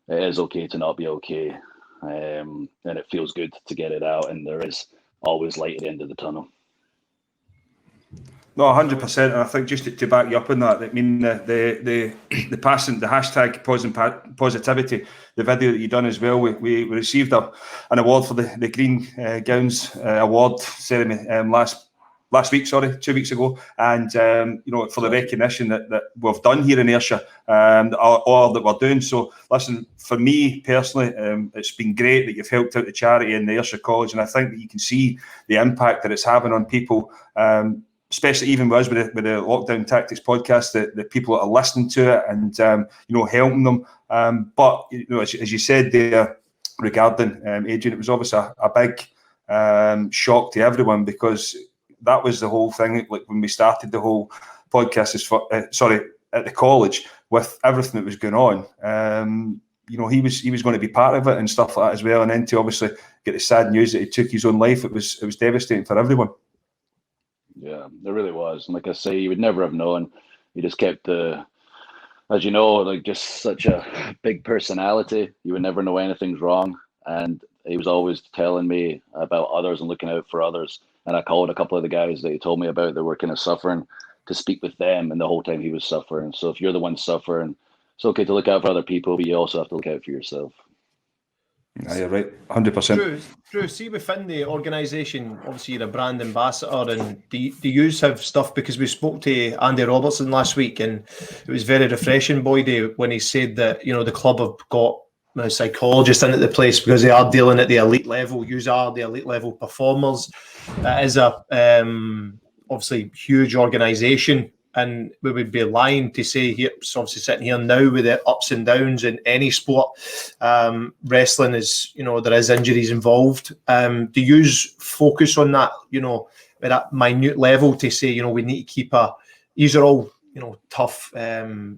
It is okay to not be okay, and it feels good to get it out, and there is always light at the end of the tunnel. No, 100%. And I think just to back you up on that, I mean, the passing, the hashtag positivity, the video that you done as well, we received an award for the Green Gowns award ceremony last week, 2 weeks ago, and for the recognition that we've done here in Ayrshire, all that we're doing. So listen, for me personally, it's been great that you've helped out the charity in the Ayrshire College, and I think that you can see the impact that it's having on people, especially even with us with the Lockdown Tactics podcast, the people that are listening to it and helping them. But as you said there regarding Adrian, it was obviously a big shock to everyone, because that was the whole thing. Like when we started the whole podcast, at the college, with everything that was going on, he was going to be part of it and stuff like that as well. And then to obviously get the sad news that he took his own life, it was devastating for everyone. Yeah, there really was. And like I say, you would never have known. He just kept as you know, like just such a big personality. You would never know anything's wrong. And he was always telling me about others and looking out for others. And I called a couple of the guys that he told me about that were kind of suffering to speak with them. And the whole time he was suffering. So if you're the one suffering, it's okay to look out for other people, but you also have to look out for yourself. Yeah, you're right, 100%. Drew, see within the organisation, obviously you're a brand ambassador, and do you have stuff, because we spoke to Andy Robertson last week, and it was very refreshing, Boydy, when he said that the club have got a psychologist in at the place because they are dealing at the elite level. You are the elite level performers. That is a obviously huge organisation. And we would be lying to say here, so obviously sitting here now with the ups and downs in any sport, wrestling is, there is injuries involved. Do you focus on that, at that minute level to say, we need to keep these are all, tough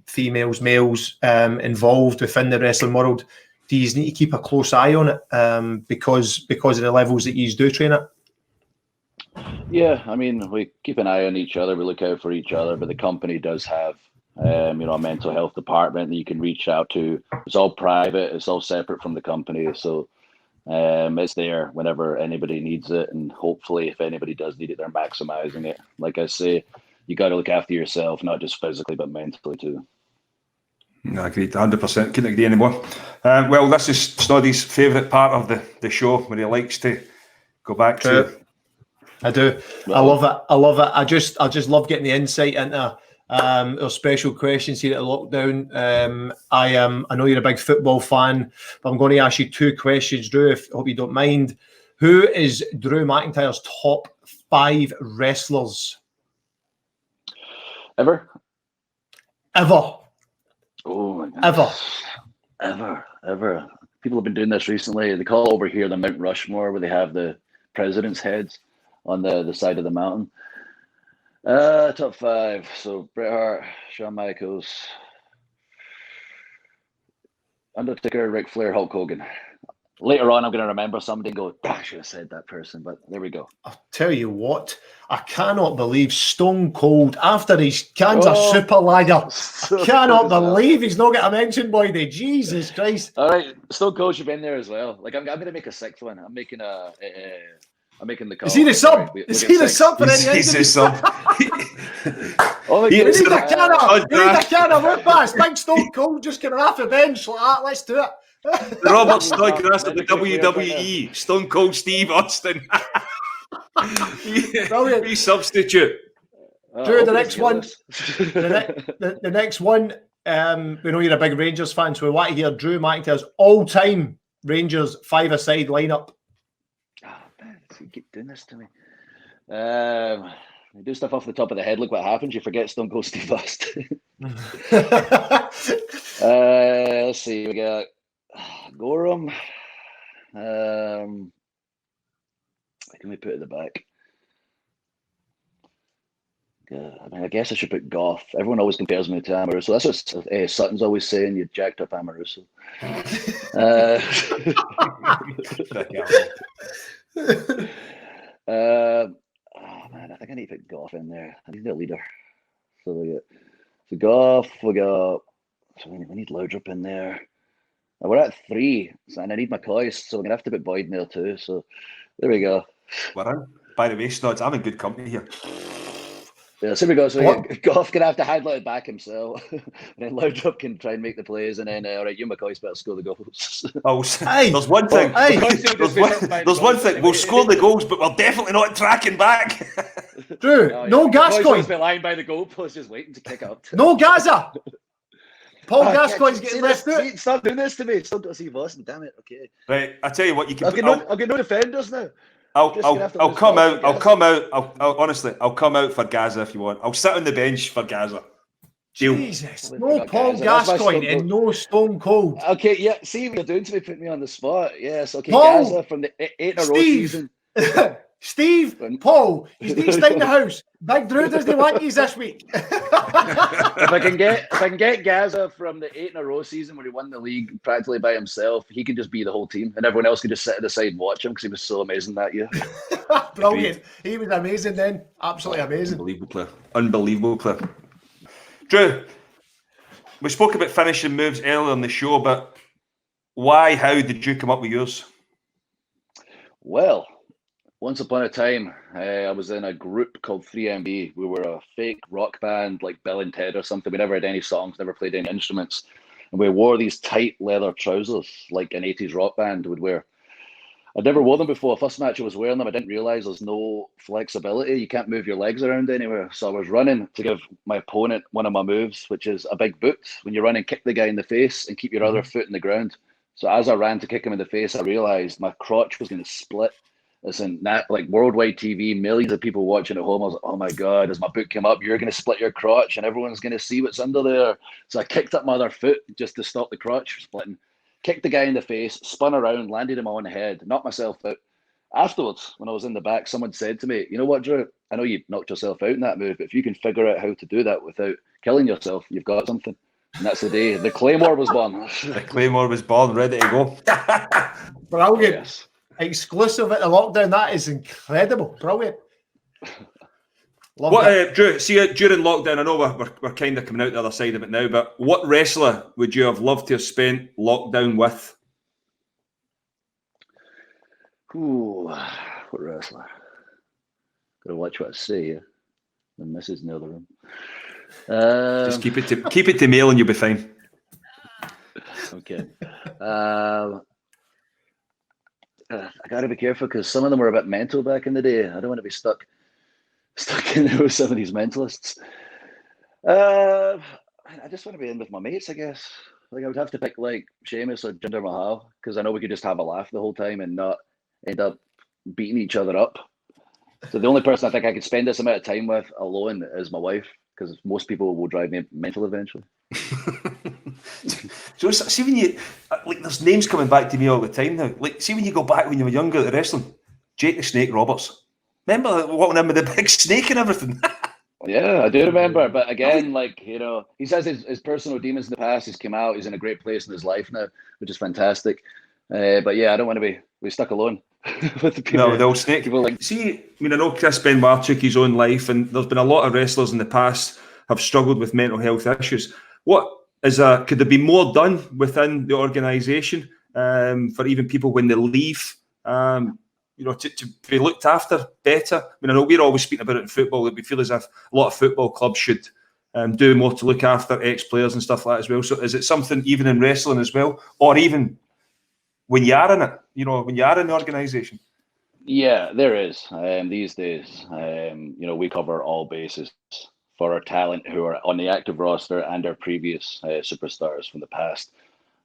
females, males involved within the wrestling world. Do you need to keep a close eye on it because of the levels that you do train at? Yeah, I mean, we keep an eye on each other. We look out for each other, but the company does have, a mental health department that you can reach out to. It's all private. It's all separate from the company. So it's there whenever anybody needs it. And hopefully if anybody does need it, they're maximizing it. Like I say, you got to look after yourself, not just physically, but mentally too. No, I agree, 100%. Couldn't agree anymore. Well, this is Snoddy's favourite part of the show, where he likes to go back to. I do. Well, I love it. I just love getting the insight into our special questions here at Lockdown. I know you're a big football fan, but I'm going to ask you two questions, Drew. I hope you don't mind. Who is Drew McIntyre's top 5 wrestlers? Ever? Oh my goodness. Ever. People have been doing this recently. They call over here the Mount Rushmore, where they have the president's heads on the side of the mountain. Top 5. So Bret Hart, Shawn Michaels, Undertaker, Ric Flair, Hulk Hogan. Later on, I'm going to remember somebody and go, I should have said that person, but there we go. I'll tell you what, I cannot believe Stone Cold, after his Kansas Super Lager, I cannot believe he's not got a mention, Boydy. Jesus Christ. All right, Stone Cold should be in there as well. Like, I'm going to make a 6th one. I'm making the call. Is he the sub? Is he the sub for any He's the sub. We need a can of Root Pass. Big Stone Cold just coming off the bench like that. Let's do it. Robert Snodgrass at the WWE. Stone Cold Steve Austin. Brilliant. Free substitute. Drew, the next one. The next one. We know you're a big Rangers fan, so we want to hear Drew McIntyre's all-time Rangers 5-a-side lineup. Oh, man, you keep doing this to me. You do stuff off the top of the head. Look what happens. You forget Stone Cold Steve Austin. Let's see. We got Gorham. What can we put at the back? I mean, I guess I should put Goff. Everyone always compares me to Amaruso. That's what Sutton's always saying. You jacked up Amaruso. Oh man, I think I need to put Goff in there. I need a leader. So we got Goff. We need Laudrup in there. We're at 3, and I need McCoy, so we're gonna have to put Boyd in there too. So there we go. We're in. By the way, Snods, I'm in good company here. Yeah, so we go. So Goff gonna have to handle it back himself, and then Laudrup can try and make the plays, and then all right, you McCoy's better score the goals. There's one thing. There's one thing. We'll score the goals, but we're definitely not tracking back. Drew, no Gascoigne. He's been lying by the goalpost, just waiting to kick up. No Gaza. Paul Gascoigne's getting left out. Stop doing this to me. Still got to see Boston. Damn it. Okay. Right, I tell you what, you can. I'll get no defenders now. I'll come out. Honestly, I'll come out for Gaza if you want. I'll sit on the bench for Gaza. Deal. Jesus, no Paul Gascoigne and no Stone Cold. Okay, yeah. See what you're doing to me, put me on the spot. Yes, okay. Paul, Gaza from the 8 in a row season. Steve, Paul, he's next in the house. Big Drew doesn't want you this week. If I can get Gaza from the 8 in a row season where he won the league practically by himself, he can just be the whole team, and everyone else can just sit at the side and watch him because he was so amazing that year. Brilliant. He was amazing then. Absolutely amazing. Unbelievable player. Drew, we spoke about finishing moves earlier on the show, but how did you come up with yours? Well, once upon a time, I was in a group called 3MB. We were a fake rock band like Bill and Ted or something. We never had any songs, never played any instruments. And we wore these tight leather trousers like an 80s rock band would wear. I'd never worn them before. First match I was wearing them, I didn't realise there's no flexibility. You can't move your legs around anywhere. So I was running to give my opponent one of my moves, which is a big boot. When you run and kick the guy in the face and keep your other foot in the ground. So as I ran to kick him in the face, I realised my crotch was going to split. Listen, that like worldwide TV, millions of people watching at home. I was like, oh my God, as my boot came up, you're going to split your crotch and everyone's going to see what's under there. So I kicked up my other foot just to stop the crotch splitting. Kicked the guy in the face, spun around, landed him on the head, knocked myself out. Afterwards, when I was in the back, someone said to me, you know what, Drew? I know you knocked yourself out in that move, but if you can figure out how to do that without killing yourself, you've got something. And that's the day the Claymore was born. The Claymore was born, ready to go. Brilliant. Yes. Exclusive at the lockdown. That is incredible. Brilliant. Drew, see, during lockdown, I know we're kind of coming out the other side of it now, but what wrestler would you have loved to have spent lockdown with? Ooh, what wrestler? Gotta watch what I say here. The missus in the other room. Just keep it to mail and you'll be fine. Okay. I gotta be careful because some of them were a bit mental back in the day. I don't want to be stuck in there with some of these mentalists. I just want to be in with my mates, I guess. Like I would have to pick like Sheamus or Jinder Mahal because I know we could just have a laugh the whole time and not end up beating each other up. So the only person I think I could spend this amount of time with alone is my wife because most people will drive me mental eventually. So see when you like, there's names coming back to me all the time now. Like, see when you go back when you were younger at the wrestling, Jake the Snake Roberts. Remember walking in with the big snake and everything? Yeah, I do remember. But again, like, you know, he says his personal demons in the past, he's come out, he's in a great place in his life now, which is fantastic. But yeah, I don't want to be stuck alone with the people. No, the old snake. Like, see, I mean, I know Chris Benoit took his own life, and there's been a lot of wrestlers in the past have struggled with mental health issues. What is could there be more done within the organisation for even people when they leave? You know, to be looked after better. I mean, I know we're always speaking about it in football, that we feel as if a lot of football clubs should do more to look after ex-players and stuff like that as well. So is it something even in wrestling as well? Or even when you are in it, you know, when you are in the organisation? Yeah, there is. These days, you know, we cover all bases for our talent who are on the active roster and our previous superstars from the past.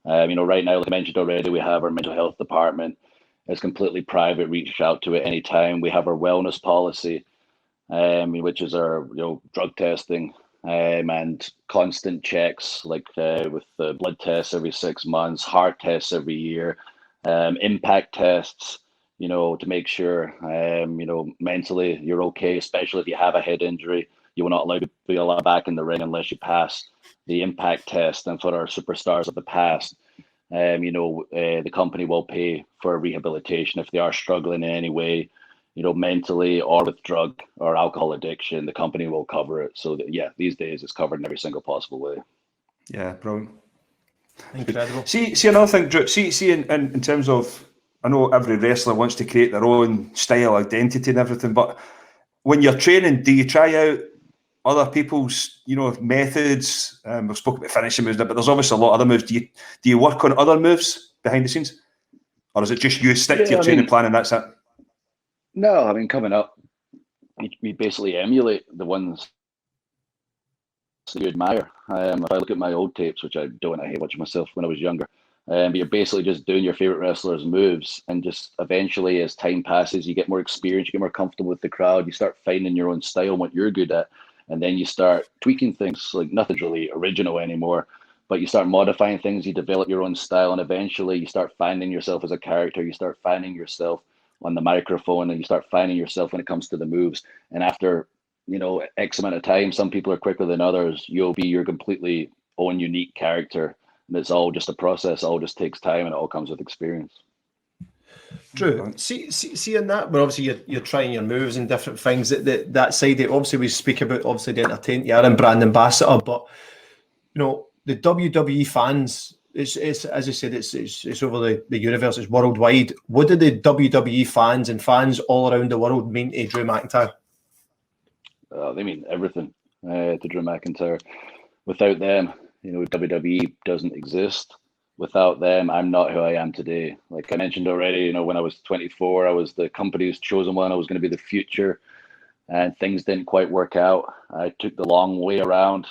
You know, right now, like I mentioned already, we have our mental health department. It's completely private. Reach out to it anytime. We have our wellness policy. which is our drug testing and constant checks, like with the blood tests every 6 months, heart tests every year, impact tests, to make sure mentally you're okay, especially if you have a head injury. You will not allowed to be allowed back in the ring unless you pass the impact test. And for our superstars of the past, the company will pay for rehabilitation if they are struggling in any way, mentally or with drug or alcohol addiction. The company will cover it. So that, these days it's covered in every single possible way. Yeah, brilliant. Incredible. See another thing, Drew. See in terms of, I know every wrestler wants to create their own style, identity, and everything. But when you're training, do you try out other people's, methods? We've spoken about finishing moves, but there's obviously a lot of other moves. Do you work on other moves behind the scenes, or is it just you stick to your training plan and that's it? No, I mean, coming up, we basically emulate the ones you admire. If I look at my old tapes, which I don't, I hate watching myself when I was younger. But you're basically just doing your favorite wrestlers' moves, and just eventually, as time passes, you get more experience, you get more comfortable with the crowd, you start finding your own style and what you're good at, and then you start tweaking things. Like, nothing's really original anymore, but you start modifying things, you develop your own style, and eventually you start finding yourself as a character, you start finding yourself on the microphone, and you start finding yourself when it comes to the moves. And after X amount of time, some people are quicker than others, you'll be your completely own unique character. And it's all just a process. It all just takes time, and it all comes with experience. Drew, see in that, where obviously you're trying your moves and different things. That side, obviously we speak about obviously the entertainment, you're a brand ambassador, but the WWE fans, it's as I said, it's over the universe, it's worldwide. What do the WWE fans and fans all around the world mean to Drew McIntyre? They mean everything to Drew McIntyre. Without them, WWE doesn't exist. Without them, I'm not who I am today. Like I mentioned already, when I was 24, I was the company's chosen one. I was going to be the future, and things didn't quite work out. I took the long way around,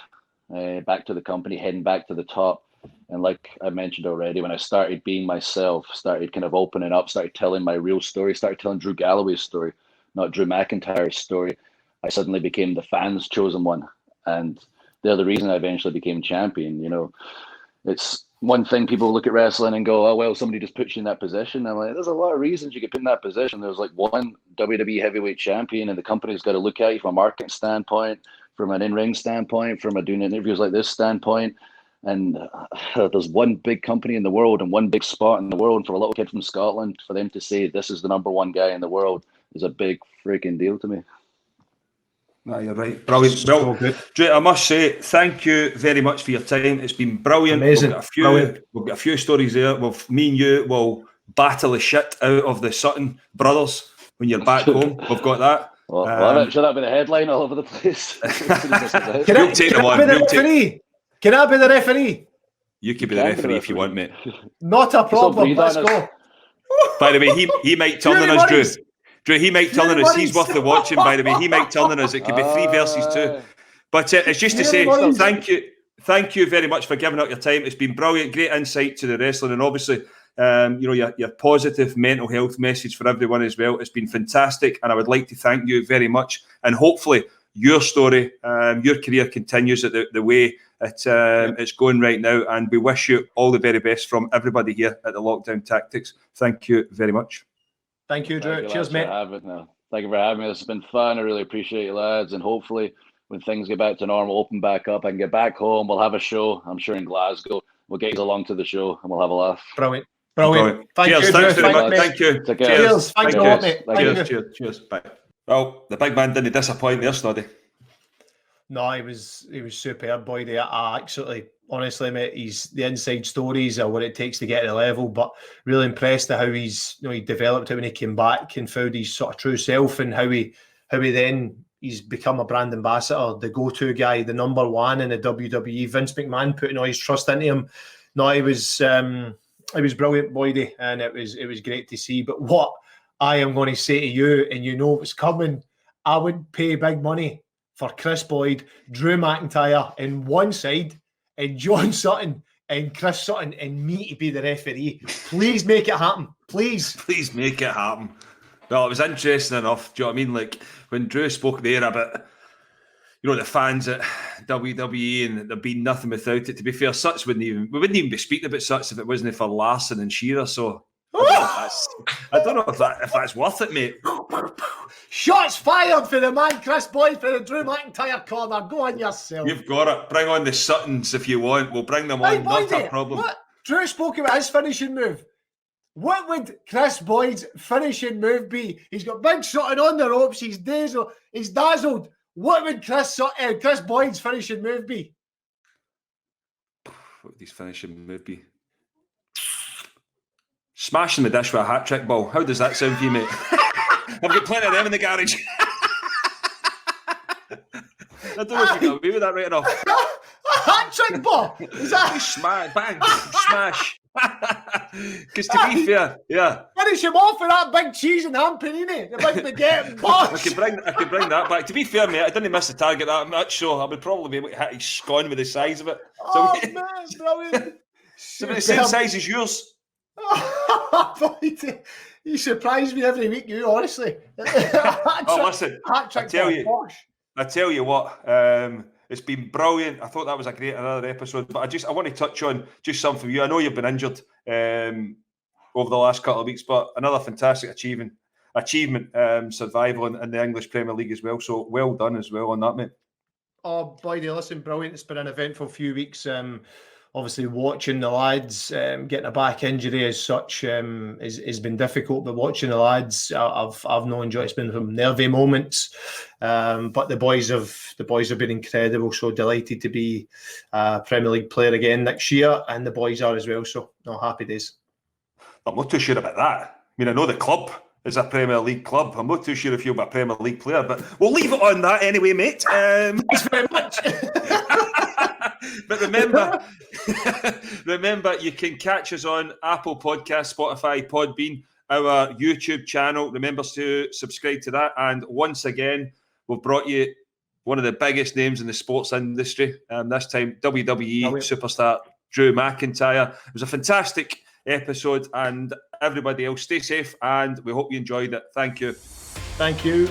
back to the company, heading back to the top. And like I mentioned already, when I started being myself, started kind of opening up, started telling my real story, started telling Drew Galloway's story, not Drew McIntyre's story, I suddenly became the fans' chosen one. And they're the reason I eventually became champion. It's one thing, people look at wrestling and go, oh, well, somebody just puts you in that position. I'm like, there's a lot of reasons you get put in that position. There's like one WWE heavyweight champion, and the company's got to look at you from a marketing standpoint, from an in-ring standpoint, from a doing interviews like this standpoint. And there's one big company in the world and one big spot in the world. And for a little kid from Scotland, for them to say this is the number one guy in the world is a big freaking deal to me. No, you're right. Brilliant. Well, Drew, I must say, thank you very much for your time. It's been brilliant. Amazing. We've got a few stories there. Me and you will battle the shit out of the Sutton brothers when you're back home. We've got that. Well, should that be the headline all over the place? Can I be the referee? You can be the referee if you want, mate. Not a problem. Let's go. By the way, he might turn on us, Drew. Drew, he might turn on us. He's worth the watching, by the way. He might turn on us. It could be 3 versus 2. But it's just to say thank you very much for giving up your time. It's been brilliant, great insight to the wrestling, and obviously, your positive mental health message for everyone as well. It's been fantastic, and I would like to thank you very much. And hopefully, your story, your career continues at the way it's going right now. And we wish you all the very best from everybody here at the Lockdown Tactics. Thank you very much. Thank you, Drew. Cheers, mate. Thank you for having me. This has been fun. I really appreciate you, lads. And hopefully, when things get back to normal, open back up, I can get back home. We'll have a show, I'm sure, in Glasgow. We'll get you along to the show and we'll have a laugh. Brilliant. Thank you, Drew. Thanks very much. Thank you. Cheers. Thanks a lot, mate. Cheers. Bye. Well, the big man didn't disappoint there, Snoddy. No, he was superb, Boydy. I actually, honestly, mate, the inside stories are what it takes to get to the level. But really impressed at how he developed it when he came back and found his sort of true self, and how he he's become a brand ambassador, the go-to guy, the number one in the WWE. Vince McMahon putting all his trust into him. No, it was brilliant, Boydy, and it was great to see. But what I am going to say to you, and you know what's coming, I would pay big money for Chris Boyd, Drew McIntyre in one side, and John Sutton and Chris Sutton and me to be the referee. Please make it happen. Please make it happen. Well, it was interesting enough. Do you know what I mean? Like when Drew spoke there about, the fans at WWE and there'd be nothing without it. To be fair, Suts we wouldn't even be speaking about Suts if it wasn't for Larson and Shearer. So I don't know if that's worth it, mate. Shots fired for the man Chris Boyd for the Drew McIntyre corner. Go on yourself. You've got it. Bring on the Suttons if you want. We'll bring them on. Not a problem. What? Drew spoke about his finishing move. What would Chris Boyd's finishing move be? He's got Big Sutton on the ropes. He's dazzled. What would Chris Boyd's finishing move be? What would his finishing move be? Smashing the dish with a hat-trick ball. How does that sound for you, mate? I've got plenty of them in the garage. I don't know if you got away with that right enough. A hat-trick ball? Is that smash? Bang! Smash! Because to be fair, yeah. Finish him off with that big cheese and ham panini. The big baguette bosh. I could bring that back. To be fair, mate, I didn't miss the target that much, so I would probably be able to hit his scone with the size of it. Man, brilliant. So the same size as yours. You surprise me every week, you honestly. Listen, I tell you what, it's been brilliant. I thought that was another episode, but I want to touch on just something for you. I know you've been injured over the last couple of weeks, but another fantastic achievement, survival in the English Premier League as well. So well done as well on that, mate. Oh, Boydie, listen, brilliant. It's been an eventful few weeks. Obviously, watching the lads getting a back injury as such has been difficult. But watching the lads, I've no enjoyed. It's been some nervy moments, but the boys have been incredible. So delighted to be a Premier League player again next year, and the boys are as well. So happy days. I'm not too sure about that. I mean, I know the club is a Premier League club. I'm not too sure if you're a Premier League player, but we'll leave it on that anyway, mate. Thanks very much. But remember, you can catch us on Apple Podcasts, Spotify, Podbean, our YouTube channel. Remember to subscribe to that. And once again, we've brought you one of the biggest names in the sports industry. This time, WWE superstar Drew McIntyre. It was a fantastic episode, and everybody else, stay safe, and we hope you enjoyed it. Thank you. Thank you.